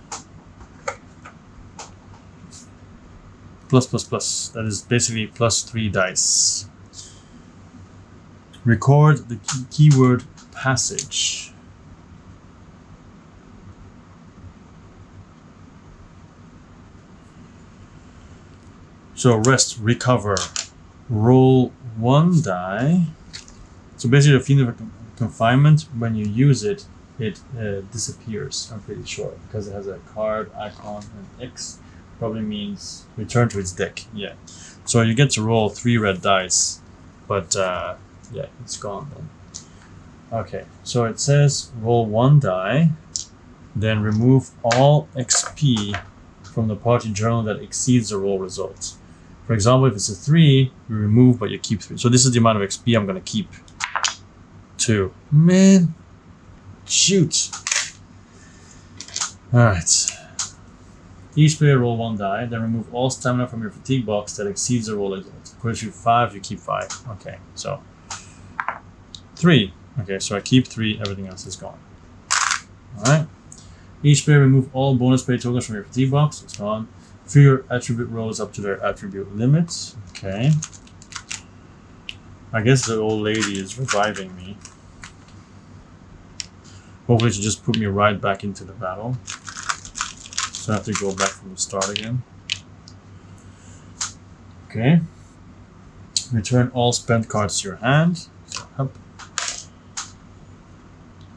Plus, plus, plus. That is basically plus 3 dice. Record the keyword passage. So rest, recover, roll 1 die. So basically, the Fiend of Confinement, when you use it, it disappears, I'm pretty sure, because it has a card icon and X. Probably means return to its deck. Yeah. So you get to roll 3 red dice, but yeah, it's gone then. Okay, so it says roll 1 die, then remove all XP from the party journal that exceeds the roll results. For example, if it's a 3, you remove, but you keep 3. So this is the amount of XP I'm going to keep. 2. Man. Shoot. Alright. Each player roll 1 die, then remove all stamina from your fatigue box that exceeds the roll result. According to 5, you keep 5. Okay, so 3. Okay, so I keep 3, everything else is gone. Alright. Each player remove all bonus play tokens from your fatigue box. It's gone. Fill your attribute rolls up to their attribute limits. Okay. I guess the old lady is reviving me. Hopefully she just put me right back into the battle. So I have to go back from the start again. Okay. Return all spent cards to your hand. So up.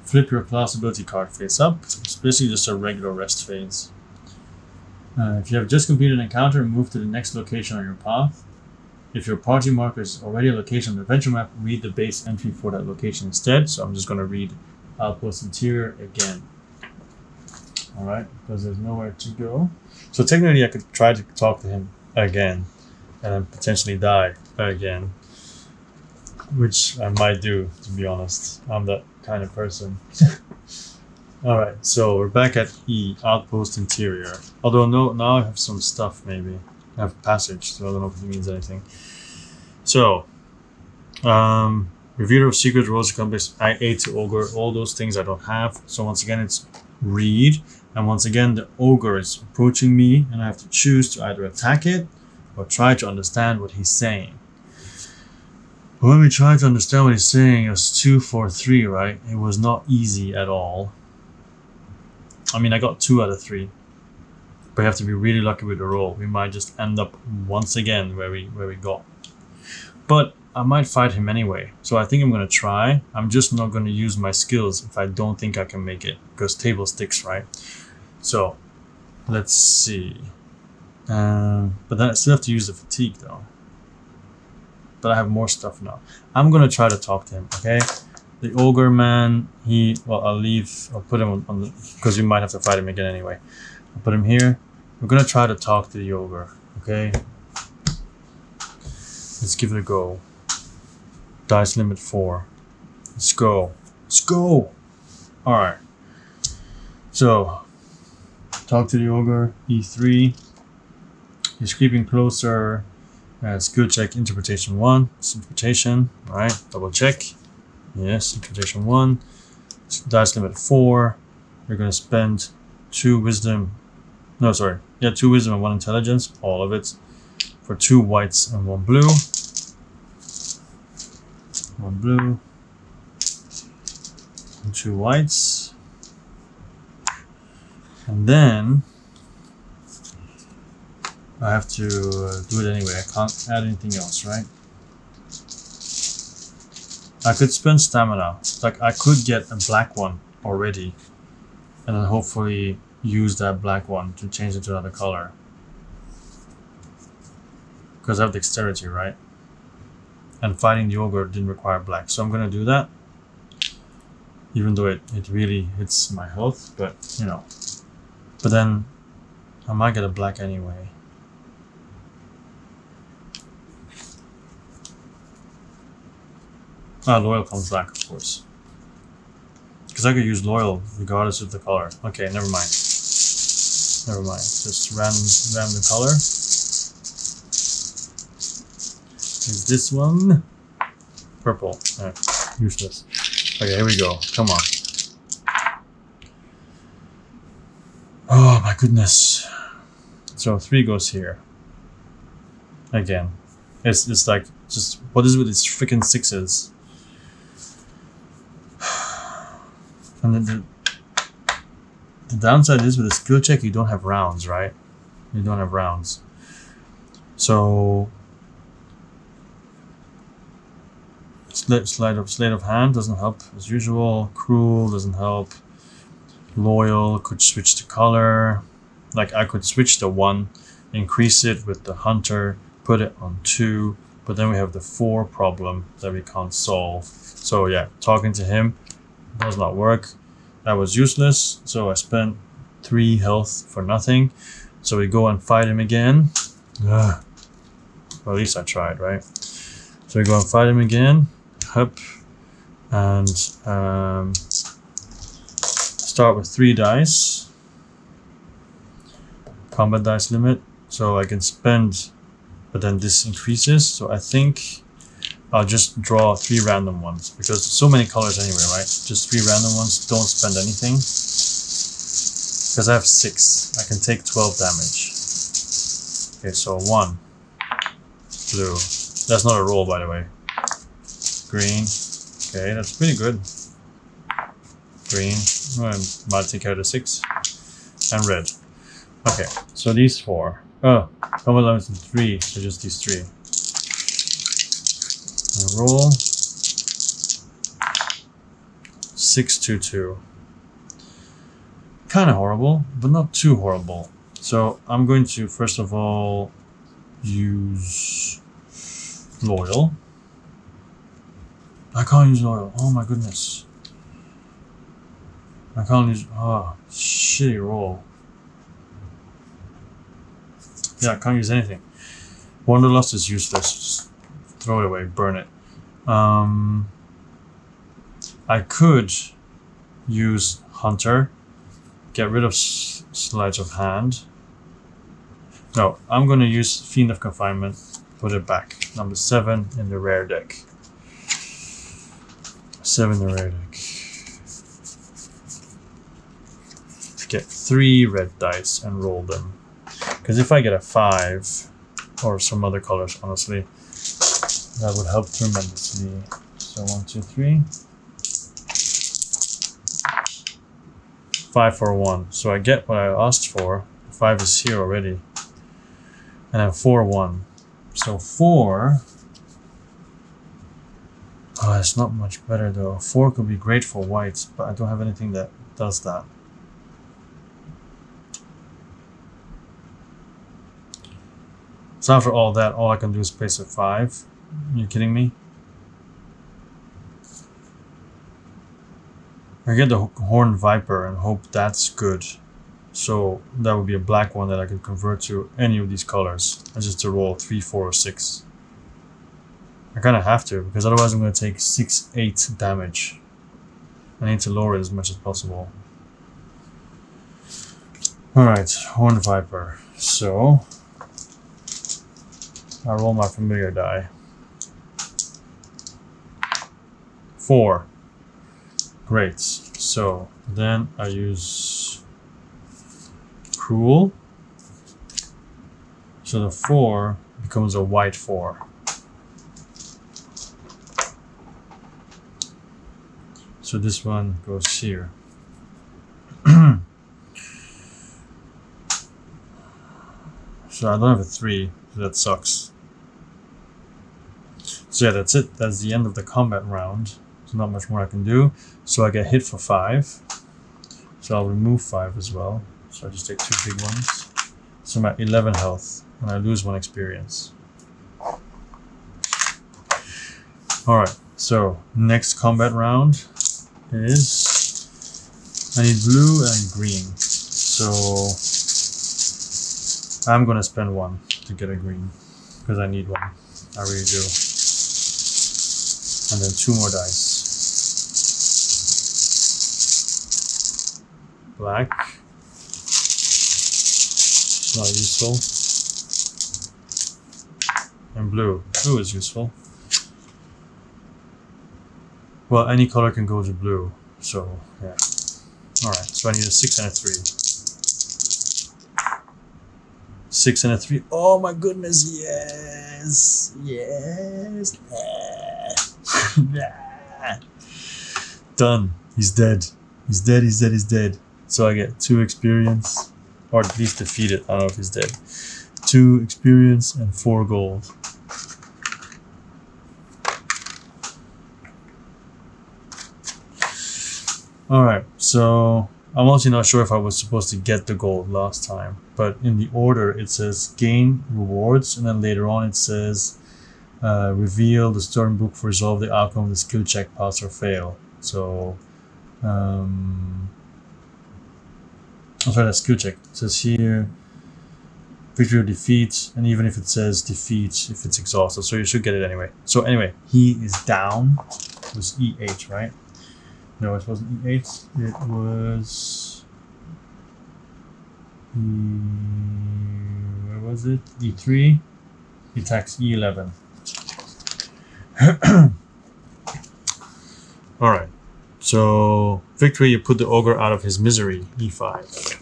Flip your class ability card face up. It's basically just a regular rest phase. If you have just completed an encounter, move to the next location on your path. If your party marker is already a location on the adventure map, read the base entry for that location instead. So I'm just going to read Outpost Interior again. Alright, because there's nowhere to go. So technically I could try to talk to him again and then potentially die again. Which I might do, to be honest. I'm that kind of person. Alright, so we're back at E, Outpost Interior. Although no, now I have some stuff maybe. I have passage, so I don't know if it means anything. So, Revealer of Secrets, Rolls Compass, IA to Ogre, all those things I don't have. So once again it's read, and once again the Ogre is approaching me, and I have to choose to either attack it or try to understand what he's saying. But when we try to understand what he's saying, it was 2, 4, 3, right? It was not easy at all. I mean, I got 2 out of 3. But you have to be really lucky with the roll. We might just end up once again where we got. But I might fight him anyway. So I think I'm going to try. I'm just not going to use my skills if I don't think I can make it. Because table sticks, right? So, let's see. But then I still have to use the fatigue though. But I have more stuff now. I'm going to try to talk to him, okay? The ogre man, I'll put him on the, because we might have to fight him again anyway. I'll put him here. We're going to try to talk to the ogre, okay? Let's give it a go. Dice limit 4. Let's go. Let's go! Alright. So, talk to the ogre, E3. He's creeping closer. Skill check, interpretation 1. It's interpretation, alright, double check. Yes, interpretation 1. Dice limit 4. We're going to spend 2 wisdom. No, sorry. Yeah, 2 wisdom and 1 intelligence. All of it. For 2 whites and 1 blue. 1 blue. And 2 whites. And then I have to do it anyway. I can't add anything else, right? I could spend stamina. Like, I could get a black one already. And then hopefully use that black one to change it to another color. Because I have dexterity, right? And fighting the ogre didn't require black. So I'm going to do that. Even though it really hits my health. But, you know. But then I might get a black anyway. Loyal comes back, of course. Because I could use Loyal regardless of the color. Okay, never mind. Never mind. Just random the color. Is this one? Purple. Useless. Okay, here we go. Come on. Oh my goodness. So 3 goes here. Again. It's like, just, what is with these freaking 6s? And then the downside is with a skill check, you don't have rounds, right? You don't have rounds. So sleight of hand doesn't help as usual. Cruel doesn't help. Loyal could switch the color. Like I could switch the 1, increase it with the hunter, put it on 2, but then we have the 4 problem that we can't solve. So yeah, talking to him does not work. That was useless, so I spent 3 health for nothing. So we go and fight him again. Well, at least I tried, right? So we go and fight him again. Hup. And start with 3 dice. Combat dice limit. So I can spend, but then this increases. So I think I'll just draw 3 random ones because so many colors anyway, right? Just 3 random ones, don't spend anything. Because I have 6, I can take 12 damage. Okay, so 1, blue. That's not a roll, by the way. Green. Okay, that's pretty good. Green. Matejka the 6. And red. Okay, so these 4. Oh, combat limit is 3, so just these 3. Roll 622. Kind of horrible, but not too horrible. So I'm going to first of all use Loyal. I can't use Loyal. Oh my goodness. I can't use. Oh, shitty roll. Yeah, I can't use anything. Wanderlust is useless. Just throw it away, burn it. I could use Hunter, get rid of Sleight of Hand. No, I'm going to use Fiend of Confinement, put it back. Number 7 in the rare deck. 7 in the rare deck. Get 3 red dice and roll them. Because if I get a 5, or some other colors, honestly, that would help tremendously. So 1, 2, 3. 5 for 1. So I get what I asked for. 5 is here already. And then 4, 1. So 4. Oh, it's not much better though. 4 could be great for whites, but I don't have anything that does that. So after all that, all I can do is place a 5. Are you kidding me? I get the Horned Viper and hope that's good. So that would be a black one that I could convert to any of these colors. And just to roll 3, 4, or 6. I kind of have to, because otherwise I'm going to take 6, 8 damage. I need to lower it as much as possible. Alright, Horned Viper. So I roll my familiar die. 4. Great. So then I use Cruel. So the 4 becomes a white 4. So this one goes here. So I don't have a 3, so that sucks. So yeah, that's it. That's the end of the combat round. There's not much more I can do. So I get hit for 5. So I'll remove 5 as well. So I just take 2 big ones. So I'm at 11 health, and I lose 1 experience. Alright, so next combat round is I need blue and green. So I'm gonna spend 1 to get a green because I need 1. I really do. And then 2 more dice. Black. It's not useful. And blue. Blue is useful. Well, any color can go to blue. So, yeah. Alright, so I need a 6 and a 3. 6 and a 3. Oh my goodness, yes! Yes! Done. He's dead. He's dead, he's dead, he's dead. So I get 2 experience. Or at least defeated. I don't know if he's dead. 2 experience and 4 gold. Alright, so I'm also not sure if I was supposed to get the gold last time, but in the order it says gain rewards, and then later on it says reveal the starting book for resolve the outcome of the skill check, pass or fail. So, I'm sorry, that's skill check. It says here victory or defeat, and even if it says defeat, if it's exhausted, so you should get it anyway. So anyway, he is down. It was E8, right? No, it wasn't E8. It was where was it? E3. He attacks E11. All right. So victory, you put the ogre out of his misery. E5.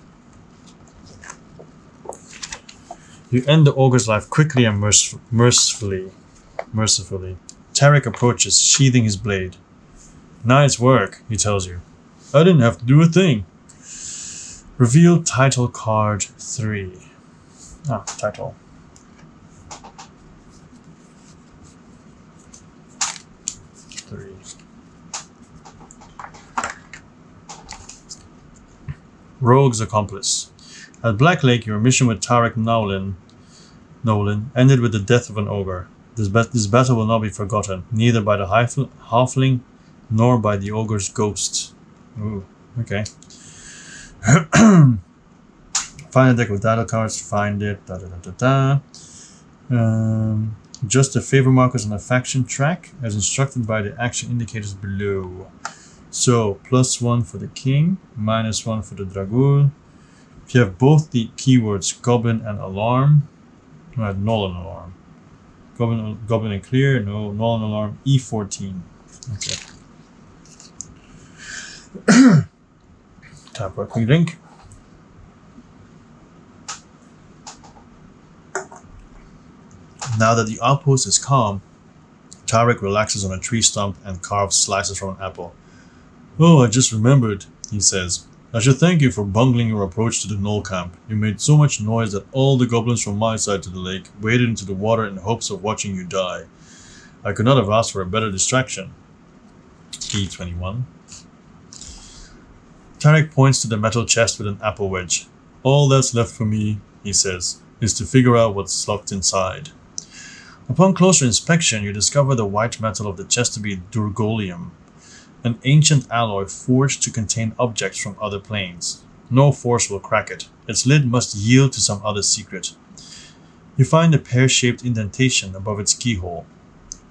You end the ogre's life quickly and mercifully. Tarek approaches, sheathing his blade. Nice work, he tells you. I didn't have to do a thing. Reveal title card 3. Ah, title. Rogue's Accomplice. At Black Lake, your mission with Tarek Nolan ended with the death of an ogre. This battle will not be forgotten, neither by the halfling nor by the ogre's ghost. Ooh, okay. Find a deck with title cards, find it, Adjust the favor markers on the faction track as instructed by the action indicators below. So, +1 for the king, -1 for the dragul. If you have both the keywords goblin and alarm, null and alarm. Goblin and clear, no, null and alarm, E14. Okay. Time for a quick drink. Now that the outpost is calm, Tarek relaxes on a tree stump and carves slices from an apple. Oh, I just remembered, he says. I should thank you for bungling your approach to the Knoll camp. You made so much noise that all the goblins from my side to the lake waded into the water in hopes of watching you die. I could not have asked for a better distraction. E21. Tarek points to the metal chest with an apple wedge. All that's left for me, he says, is to figure out what's locked inside. Upon closer inspection, you discover the white metal of the chest to be durgolium, an ancient alloy forged to contain objects from other planes. No force will crack it. Its lid must yield to some other secret. You find a pear-shaped indentation above its keyhole.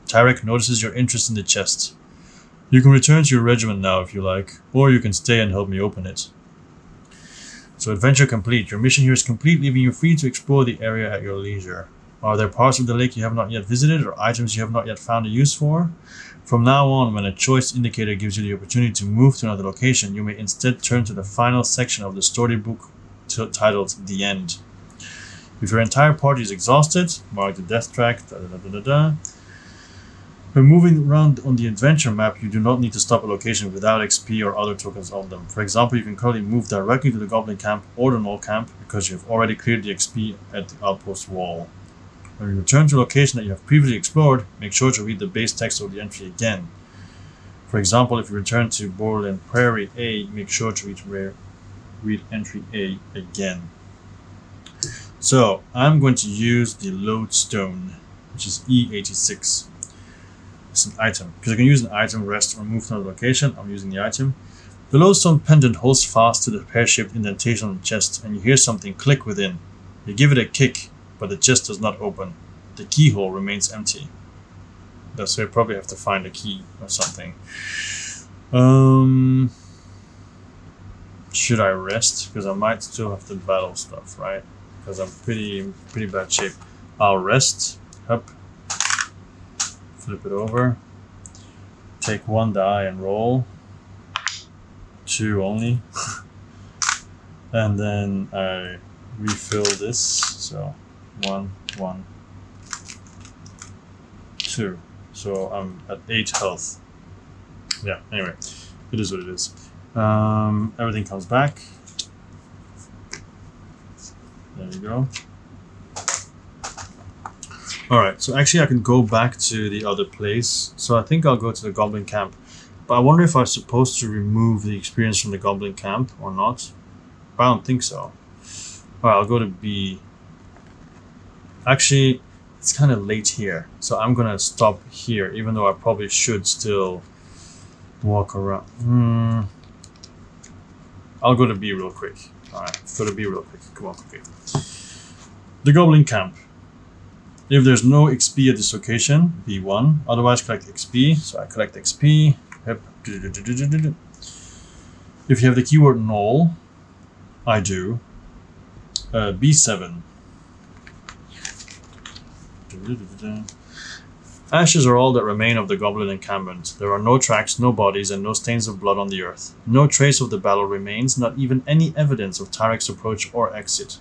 Tarek notices your interest in the chest. You can return to your regiment now if you like, or you can stay and help me open it. So adventure complete. Your mission here is complete, leaving you free to explore the area at your leisure. Are there parts of the lake you have not yet visited, or items you have not yet found a use for? From now on, when a choice indicator gives you the opportunity to move to another location, you may instead turn to the final section of the storybook titled The End. If your entire party is exhausted, mark the death track, When moving around on the adventure map, you do not need to stop a location without XP or other tokens on them. For example, you can currently move directly to the Goblin camp or the Knoll camp because you have already cleared the XP at the outpost wall. When you return to a location that you have previously explored, make sure to read the base text of the entry again. For example, if you return to Borderland Prairie A, make sure to read entry A again. So, I'm going to use the lodestone, which is E86. It's an item. Because I can use an item, rest, or move to another location, I'm using the item. The lodestone pendant holds fast to the pear-shaped indentation on the chest, and you hear something click within. You give it a kick, but the chest does not open. The keyhole remains empty. So you probably have to find a key or something. Should I rest? Because I might still have to battle stuff, right? Because I'm pretty bad shape. I'll rest. Up. Flip it over. Take 1 die and roll. 2 only. And then I refill this. So 1, 1, 2. So I'm at 8 health. Yeah, anyway. It is what it is. Everything comes back. There you go. Alright, so actually I can go back to the other place. So I think I'll go to the Goblin Camp. But I wonder if I'm supposed to remove the experience from the Goblin Camp or not. But I don't think so. Alright, I'll go to B. Actually, it's kind of late here. So I'm going to stop here, even though I probably should still walk around. I'll go to B real quick. Alright, go to B real quick. Come on, okay. The Goblin Camp. If there's no XP at this location, B1. Otherwise, collect XP. So I collect XP. Yep. If you have the keyword null, I do. B7. Ashes are all that remain of the goblin encampment. There are no tracks, no bodies, and no stains of blood on the earth. No trace of the battle remains, not even any evidence of Tarek's approach or exit.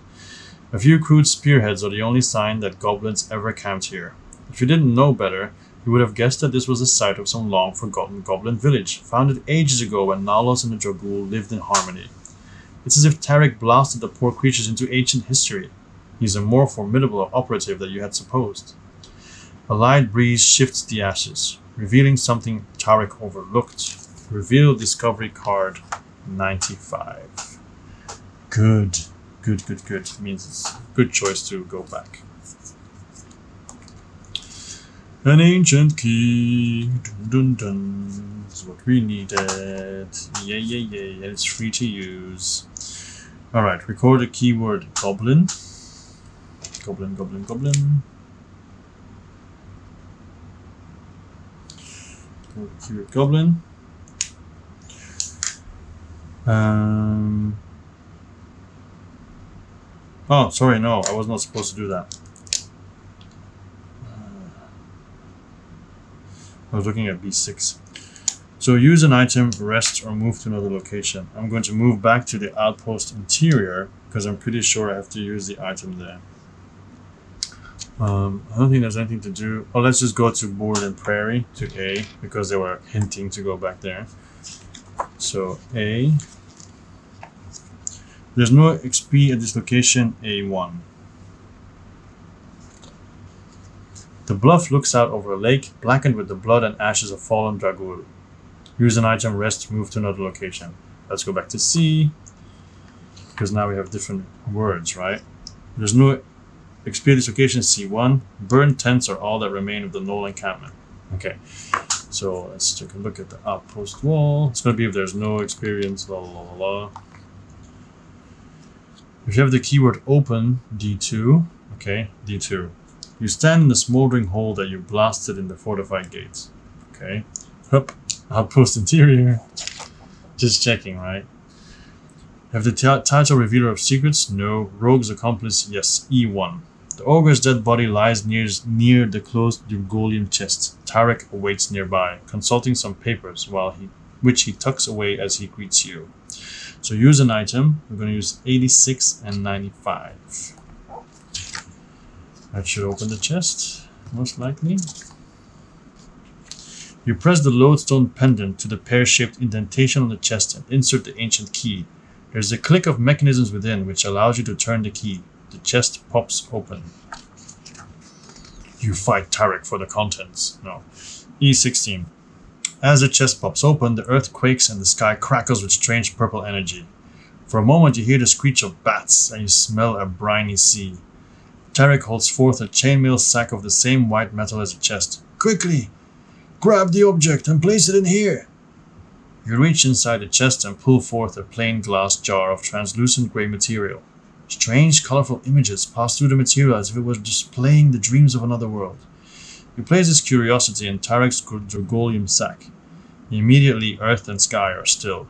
A few crude spearheads are the only sign that goblins ever camped here. If you didn't know better, you would have guessed that this was the site of some long-forgotten goblin village, founded ages ago when Nalos and the Dragul lived in harmony. It's as if Tarek blasted the poor creatures into ancient history. He's a more formidable operative than you had supposed. A light breeze shifts the ashes, revealing something Tarek overlooked. Reveal discovery card 95. Good. Good. Means it's a good choice to go back. An ancient key. Dun dun dun. Is what we needed. Yay. And it's free to use. Alright, record a keyword goblin. Goblin. Keyword goblin. Oh, sorry, no, I was not supposed to do that. I was looking at B6. So use an item, rest, or move to another location. I'm going to move back to the outpost interior because I'm pretty sure I have to use the item there. I don't think there's anything to do. Oh, let's just go to Board and Prairie, to A, because they were hinting to go back there. So A. There's no XP at this location, A1. The bluff looks out over a lake, blackened with the blood and ashes of fallen Dragul. Use an item, rest, move to another location. Let's go back to C, because now we have different words, right? There's no XP at this location, C1. Burned tents are all that remain of the Knoll encampment. Okay, so let's take a look at the outpost wall. It's going to be if there's no experience, If you have the keyword open, D2, okay, D2. You stand in the smoldering hole that you blasted in the fortified gates. Okay, hup, outpost interior. Just checking, right? Have the title Revealer of Secrets? No. Rogue's Accomplice? Yes. E1. The ogre's dead body lies near the closed Urgolian chest. Tarek awaits nearby, consulting some papers which he tucks away as he greets you. So use an item. We're going to use 86 and 95. That should open the chest, most likely. You press the lodestone pendant to the pear-shaped indentation on the chest and insert the ancient key. There's a click of mechanisms within which allows you to turn the key. The chest pops open. You fight Tarek for the contents. No. E16. As the chest pops open, the earth quakes and the sky crackles with strange purple energy. For a moment you hear the screech of bats and you smell a briny sea. Tarek holds forth a chainmail sack of the same white metal as the chest. Quickly! Grab the object and place it in here! You reach inside the chest and pull forth a plain glass jar of translucent grey material. Strange, colorful images pass through the material as if it was displaying the dreams of another world. He places curiosity in Tarek's Dragolium sack. Immediately, earth and sky are still.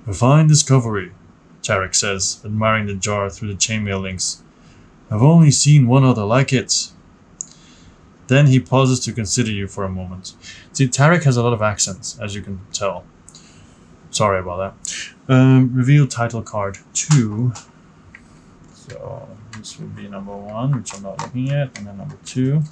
A fine discovery, Tarek says, admiring the jar through the chainmail links. I've only seen one other like it. Then he pauses to consider you for a moment. See, Tarek has a lot of accents, as you can tell. Sorry about that. Reveal title card 2. So this would be number 1, which I'm not looking at, and then number 2.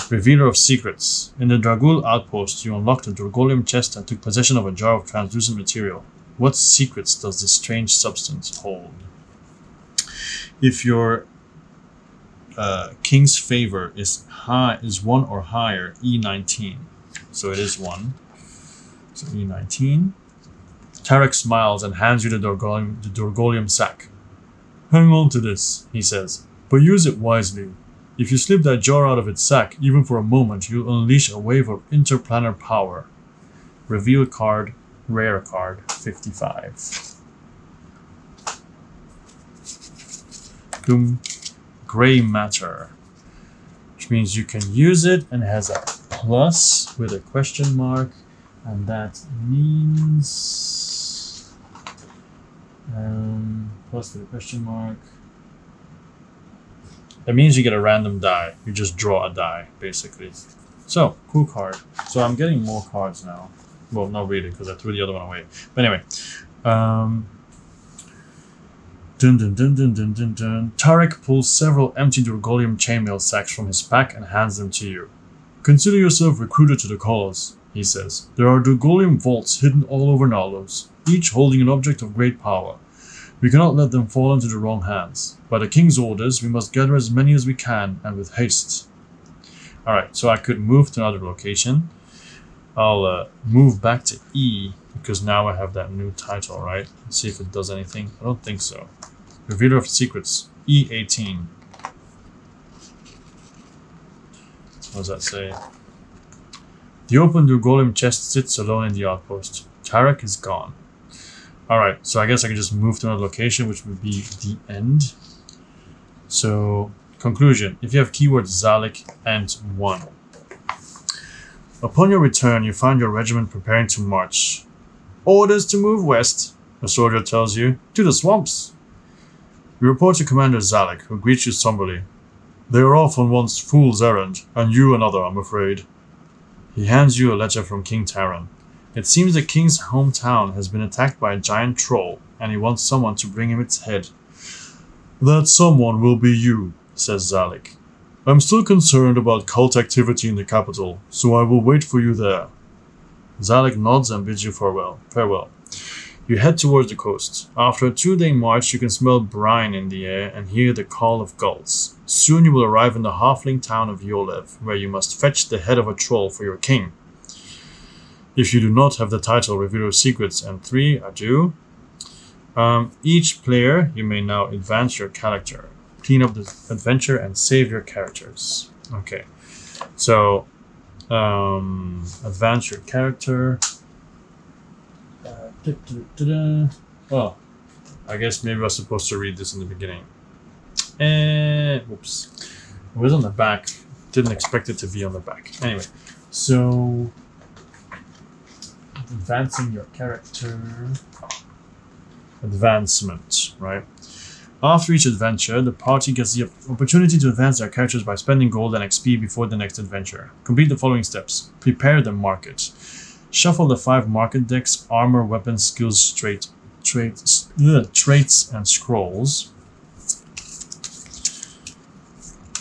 Revealer of Secrets. In the Dragul outpost, you unlocked a Dragolium chest and took possession of a jar of translucent material. What secrets does this strange substance hold? If your king's favor is 1 or higher, E19. So it is 1. So E19. Tarek smiles and hands you the Dragolium sack. Hang on to this, he says, but use it wisely. If you slip that jar out of its sack, even for a moment, you'll unleash a wave of interplanar power. Reveal card, rare card, 55. Boom. Gray matter, which means you can use it and has a plus with a question mark, and that means plus with a question mark. That means you get a random die. You just draw a die, basically. So, cool card. So I'm getting more cards now. Well, not really, because I threw the other one away. But anyway. Tarek pulls several empty Dragolium chainmail sacks from his pack and hands them to you. Consider yourself recruited to the cause, he says. There are Dragolium vaults hidden all over Nalos, each holding an object of great power. We cannot let them fall into the wrong hands. By the king's orders, we must gather as many as we can, and with haste. Alright, so I could move to another location. I'll move back to E, because now I have that new title, right? Let's see if it does anything. I don't think so. Revealer of Secrets, E18. What does that say? The open Dragolium chest sits alone in the outpost. Tarek is gone. Alright, so I guess I can just move to another location, which would be the end. So, conclusion. If you have keywords Zalik and 1. Upon your return, you find your regiment preparing to march. Orders to move west, a soldier tells you, to the swamps. You report to Commander Zalik, who greets you somberly. They are off on one fool's errand, and you another, I'm afraid. He hands you a letter from King Taran. It seems the king's hometown has been attacked by a giant troll, and he wants someone to bring him its head. That someone will be you, says Zalik. I'm still concerned about cult activity in the capital, so I will wait for you there. Zalik nods and bids you farewell. You head towards the coast. After a 2-day march, you can smell brine in the air and hear the call of gulls. Soon you will arrive in the halfling town of Yolev, where you must fetch the head of a troll for your king. If you do not have the title Revealer of Secrets and 3, adieu. Each player, you may now advance your character. Clean up the adventure and save your characters. Okay, so advance your character. Oh, I guess maybe I was supposed to read this in the beginning. Whoops. It was on the back. Didn't expect it to be on the back. Anyway, so advancing your character. Advancement, right? After each adventure, the party gets the opportunity to advance their characters by spending gold and XP before the next adventure. Complete the following steps. Prepare the market. Shuffle the 5 market decks, armor, weapons, skills, traits, and scrolls.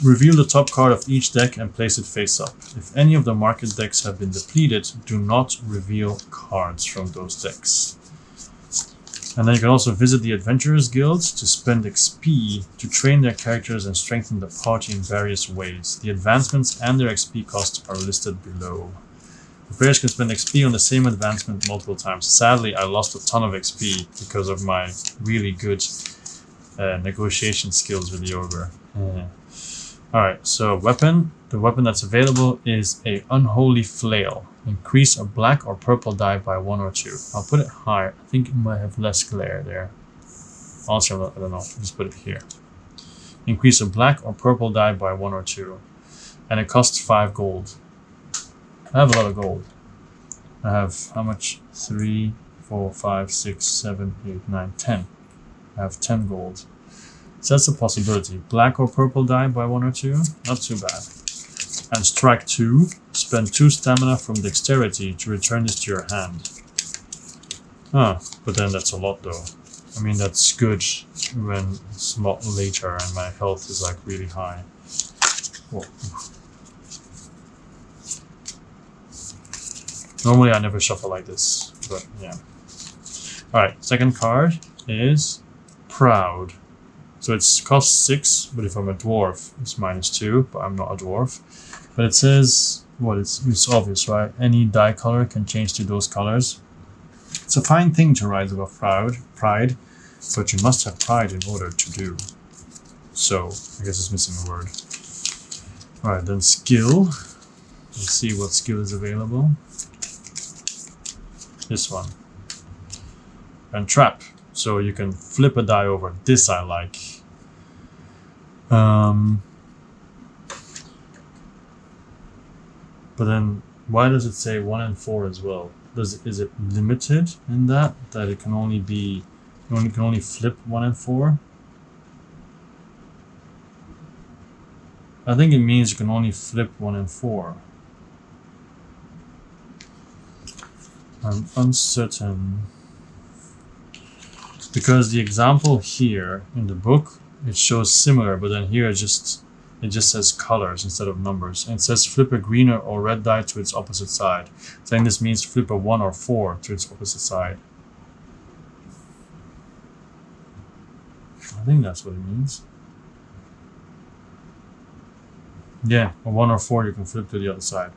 Reveal the top card of each deck and place it face up. If any of the market decks have been depleted, do not reveal cards from those decks. And then you can also visit the Adventurers Guilds to spend XP to train their characters and strengthen the party in various ways. The advancements and their XP costs are listed below. The players can spend XP on the same advancement multiple times. Sadly, I lost a ton of XP because of my really good negotiation skills with the Ogre. Alright, so weapon. The weapon that's available is a Unholy Flail. Increase a black or purple die by 1 or 2. I'll put it higher. I think it might have less glare there. Also, I don't know. Just put it here. Increase a black or purple die by 1 or 2. and it costs 5 gold. I have a lot of gold. I have how much? 3, 4, 5, 6, 7, 8, 9, 10. I have 10 gold. So that's a possibility. Black or purple die by 1 or 2? Not too bad. And strike 2. Spend 2 stamina from dexterity to return this to your hand. Ah, but then that's a lot though. I mean, that's good when it's a lot later and my health is like really high. Whoa. Normally I never shuffle like this, but yeah. Alright, second card is Proud. So it's cost 6, but if I'm a dwarf, it's -2, but I'm not a dwarf. But it says, well, it's obvious, right? Any die color can change to those colors. It's a fine thing to rise above pride, but you must have pride in order to do. So, I guess it's missing a word. Alright, then skill. Let's see what skill is available. This one. And trap. So you can flip a die over. This I like. But then, why does it say 1 and 4 as well? Is it limited in that it can only be, you can only flip 1 and 4? I think it means you can only flip 1 and 4. I'm uncertain. Because the example here in the book, it shows similar, but then here it just says colors instead of numbers. And it says flip a green or red die to its opposite side. Saying this means flip a 1 or 4 to its opposite side. I think that's what it means. Yeah, a 1 or 4 you can flip to the other side.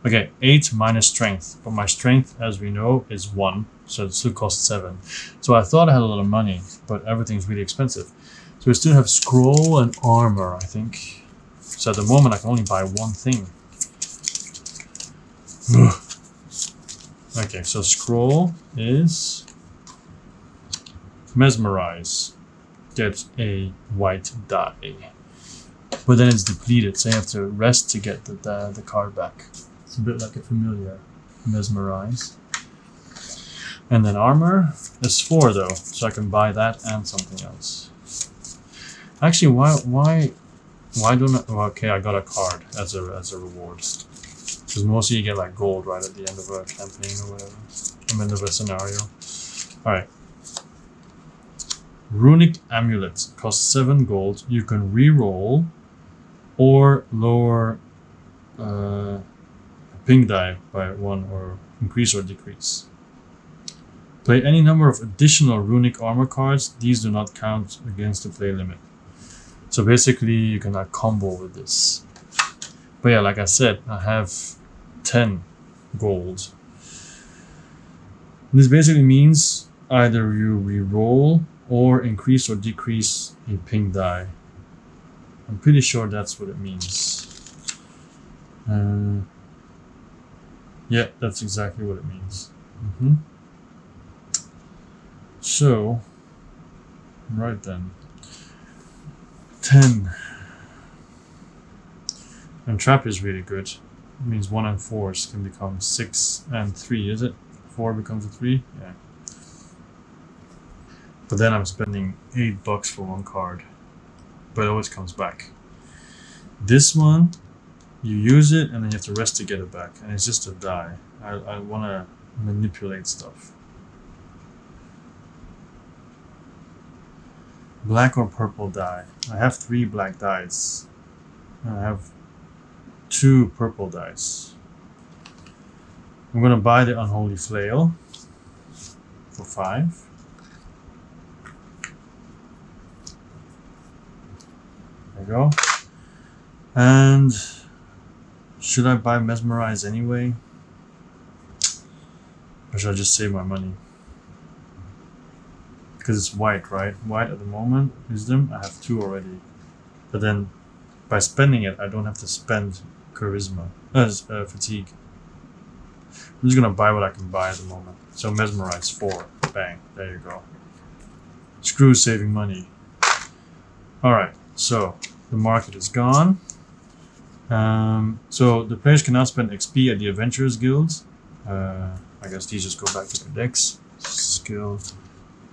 Okay, 8 minus strength. But my strength, as we know, is 1. So it still costs 7. So I thought I had a lot of money, but everything's really expensive. So we still have scroll and armor, I think. So at the moment I can only buy one thing. Okay, so scroll is mesmerize. Get a white die. But then it's depleted, so you have to rest to get the card back. It's a bit like a familiar. Mesmerize. And then armor is 4 though, so I can buy that and something else. Actually, why don't I? Well, okay, I got a card as a reward. Because mostly you get like gold right at the end of a campaign or whatever. End of a scenario. Alright. Runic Amulet costs 7 gold. You can re-roll or lower a ping die by 1 or increase or decrease. Play any number of additional runic armor cards. These do not count against the play limit. So basically you can like combo with this. But yeah, like I said, I have 10 gold. This basically means either you re-roll or increase or decrease a ping die. I'm pretty sure that's what it means. Yeah, that's exactly what it means. So, right then. 10. And trap is really good. It means 1 and 4s can become 6 and 3, is it? 4 becomes a 3? Yeah. But then I'm spending $8 for one card. But it always comes back. This one, you use it and then you have to rest to get it back. And it's just a die. I want to manipulate stuff. Black or purple die. I have 3 black dice. I have 2 purple dice. I'm going to buy the Unholy Flail for 5. There you go. And should I buy Mesmerize anyway? Or should I just save my money? Because it's white, right? White at the moment. Wisdom, I have 2 already. But then, by spending it, I don't have to spend charisma. Fatigue. I'm just gonna buy what I can buy at the moment. So Mesmerize 4. Bang. There you go. Screw saving money. Alright, so the market is gone. So the players cannot spend XP at the Adventurers Guilds. I guess these just go back to their decks. Skill,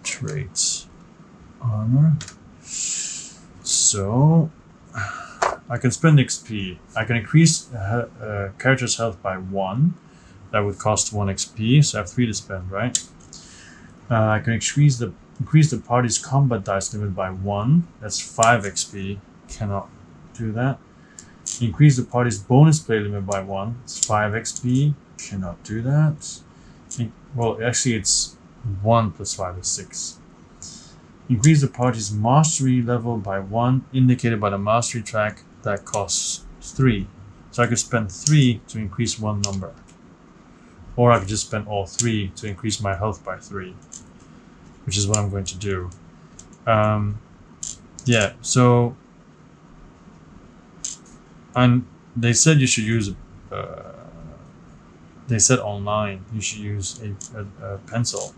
traits, armor. So I can spend XP. I can increase character's health by 1. That would cost 1 XP, so I have 3 to spend, right? I can increase the party's combat dice limit by 1. That's 5 XP. Cannot do that. Increase the party's bonus play limit by 1. It's 5 XP. Cannot do that. Well, actually, it's 1 plus 5 is 6. Increase the party's mastery level by 1, indicated by the mastery track. That costs 3. So I could spend 3 to increase 1 number. Or I could just spend all 3 to increase my health by 3. Which is what I'm going to do. Yeah, so... And they said you should use... they said online you should use a pencil.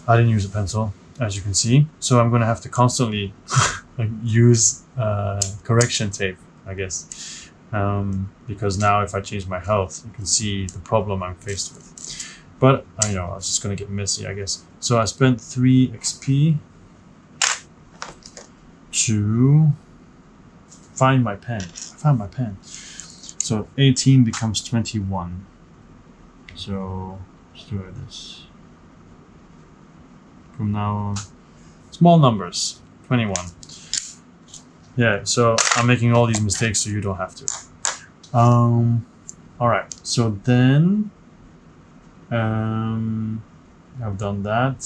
I didn't use a pencil, as you can see. So I'm going to have to constantly use correction tape, I guess. Because now if I change my health, you can see the problem I'm faced with. But, you know, I was just going to get messy, I guess. So I spent 3 XP to find my pen. I found my pen. So 18 becomes 21. So let's do this. From now on, small numbers, 21. Yeah, so I'm making all these mistakes so you don't have to. All right, so then I've done that.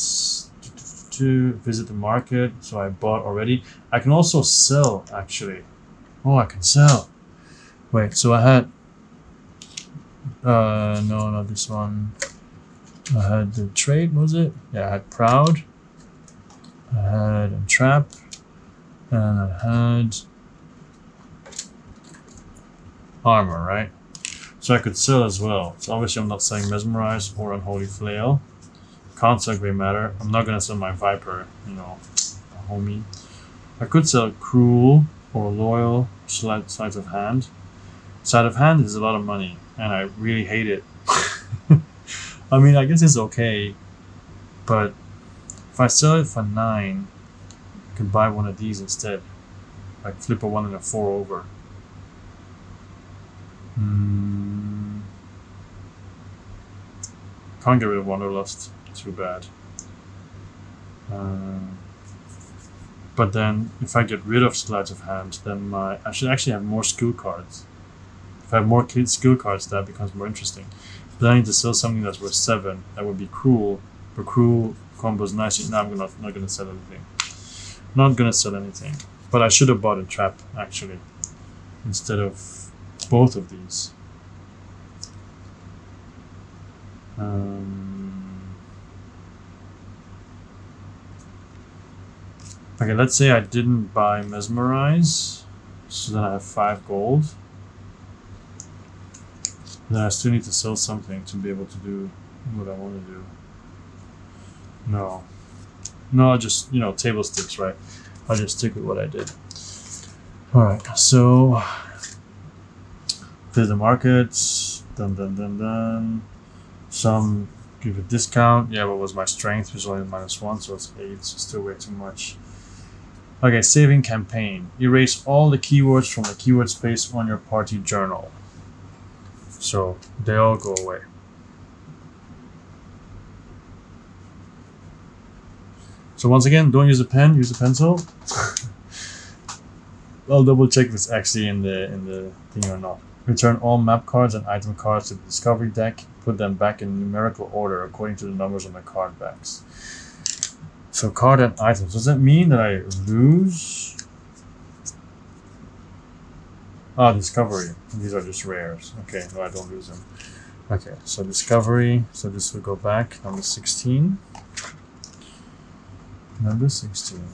To visit the market, so I bought already. I can also sell, actually. Oh, I can sell. Wait, so I had no, not this one. I had the trade, was it? Yeah, I had proud. I had a trap, and I had armor, right? So I could sell as well. So obviously I'm not selling mesmerize or unholy flail. Can't sell gray matter. I'm not gonna sell my viper, you know, homie. I could sell cruel or loyal, sleight of hand. Sleight of hand is a lot of money, and I really hate it. I mean, I guess it's okay, but if I sell it for 9, I could buy one of these instead. Like flip a 1 and a 4 over. Can't get rid of Wanderlust. Too bad. But then, if I get rid of sleight of hand, then I should actually have more skill cards. If I have more skill cards, that becomes more interesting. But I need to sell something that's worth 7. That would be cruel. But cruel combos nicely. No, I'm not gonna sell anything. Not gonna sell anything. But I should have bought a trap actually, instead of both of these. Okay, let's say I didn't buy mesmerize, so then I have 5 gold. Then I still need to sell something to be able to do what I want to do. No, just, you know, table sticks, right? I'll just stick with what I did. Alright, so visit the markets, done. Some give a discount. Yeah, what was my strength? It was only -1, so it's 8, so still way too much. Okay, saving campaign. Erase all the keywords from the keyword space on your party journal. So they all go away. So once again, don't use a pen, use a pencil. I'll double check if it's actually in the thing or not. Return all map cards and item cards to the discovery deck. Put them back in numerical order according to the numbers on the card backs. So card and items. Does that mean that I lose? Ah, discovery. These are just rares. Okay, no, I don't lose them. Okay, so discovery. So this will go back. Number 16. Number 16.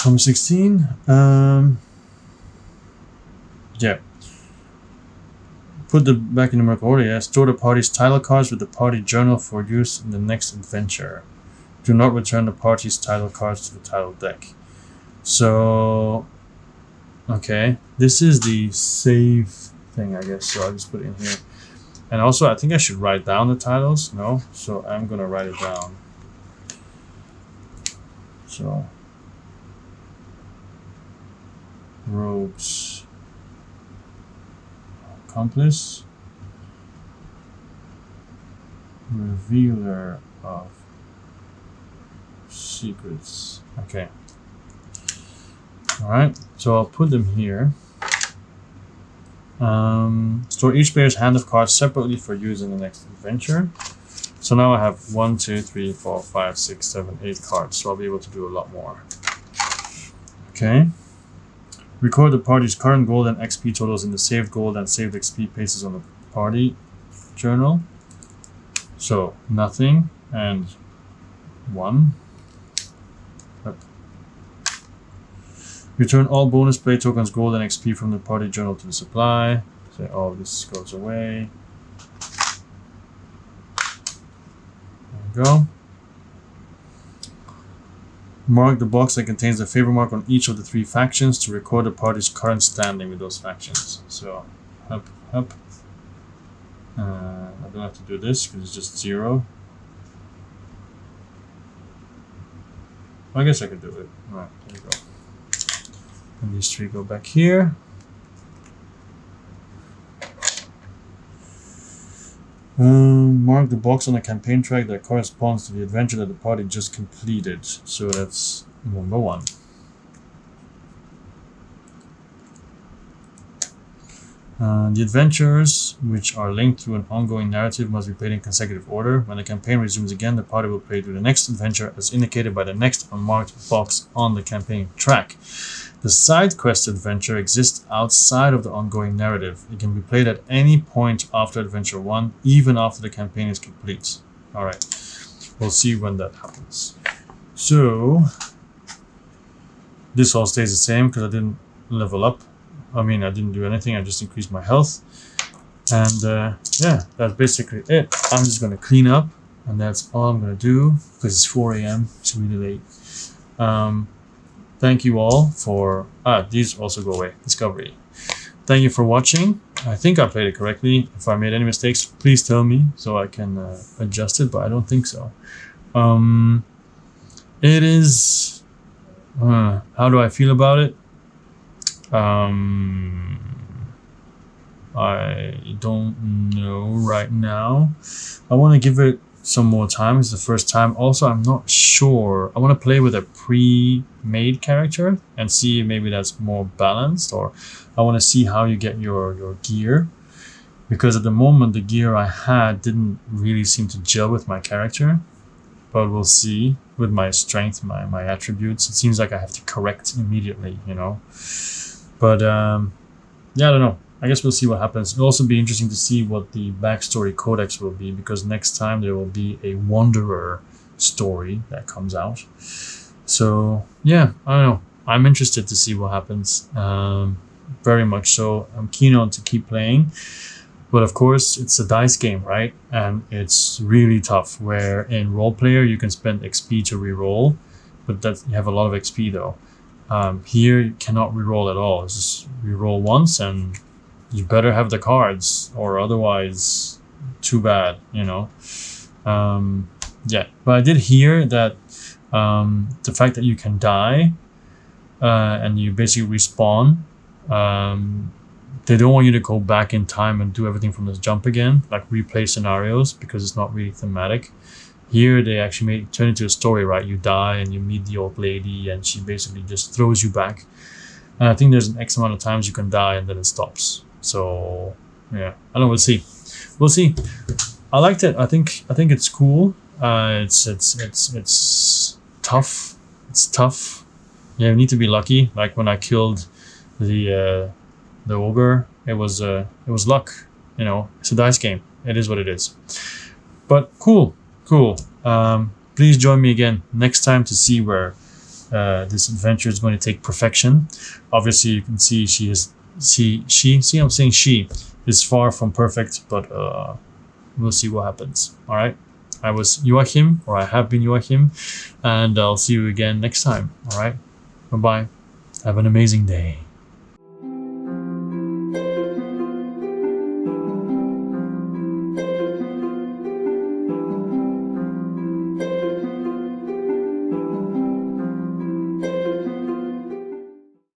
Number 16. Yeah. put them back in numerical order. Yeah. Store the party's title cards with the party journal for use in the next adventure. Do not return the party's title cards to the title deck. So, okay, this is the save thing, I guess. So I'll just put it in here. And also, I think I should write down the titles. No, so I'm gonna write it down. So, rogues, accomplice, revealer of secrets. Okay. All right. So I'll put them here. Store each player's hand of cards separately for use in the next adventure. So now I have 1, 2, 3, 4, 5, 6, 7, 8 cards. So I'll be able to do a lot more. Okay. Record the party's current gold and XP totals in the saved gold and saved XP pages on the party journal. So nothing and 1. Yep. Return all bonus play tokens, gold and XP from the party journal to the supply. So all this goes away. There we go. Mark the box that contains the favor mark on each of the 3 factions to record the party's current standing with those factions. So, up. I don't have to do this because it's just 0. I guess I could do it. Alright, there we go. And these 3 go back here. Mark the box on the campaign track that corresponds to the adventure that the party just completed. So that's number 1. The adventures, which are linked to an ongoing narrative, must be played in consecutive order. When the campaign resumes again, the party will play through the next adventure as indicated by the next unmarked box on the campaign track. The side quest adventure exists outside of the ongoing narrative. It can be played at any point after adventure 1, even after the campaign is complete. Alright, we'll see when that happens. So, this all stays the same because I didn't level up. I mean, I didn't do anything, I just increased my health. And yeah, that's basically it. I'm just going to clean up, and that's all I'm going to do because it's 4 AM. It's really late. Thank you all for... these also go away. Discovery. Thank you for watching. I think I played it correctly. If I made any mistakes, please tell me so I can adjust it, but I don't think so. It is... how do I feel about it? I don't know right now. I want to give it some more time. It's the first time. Also, I'm not sure. I want to play with a pre-made character and see if maybe that's more balanced, or I want to see how you get your gear, because at the moment the gear I had didn't really seem to gel with my character, but we'll see with my strength, my attributes. It seems like I have to correct immediately, you know, but yeah, I don't know. I guess we'll see what happens. It'll also be interesting to see what the backstory codex will be, because next time there will be a Wanderer story that comes out. So yeah, I don't know. I'm interested to see what happens. Very much so. I'm keen on to keep playing. But of course, it's a dice game, right? And it's really tough, where in role player you can spend XP to reroll, but that you have a lot of XP though. Here you cannot reroll at all. It's just reroll once and you better have the cards, or otherwise too bad, you know. Yeah, but I did hear that the fact that you can die and you basically respawn, they don't want you to go back in time and do everything from the jump again, like replay scenarios, because it's not really thematic. Here they actually turn it into a story, right? You die and you meet the old lady and she basically just throws you back. And I think there's an X amount of times you can die and then it stops. So yeah, I don't know, we'll see. We'll see. I liked it. I think it's cool. It's tough. It's tough. Yeah, you need to be lucky. Like when I killed the ogre, it was luck. You know, it's a dice game. It is what it is. But cool. Please join me again next time to see where this adventure is going to take perfection. Obviously, you can see I'm saying she. It's far from perfect, but we'll see what happens. All right. I was Joachim, or I have been Joachim, and I'll see you again next time. All right. Bye bye. Have an amazing day.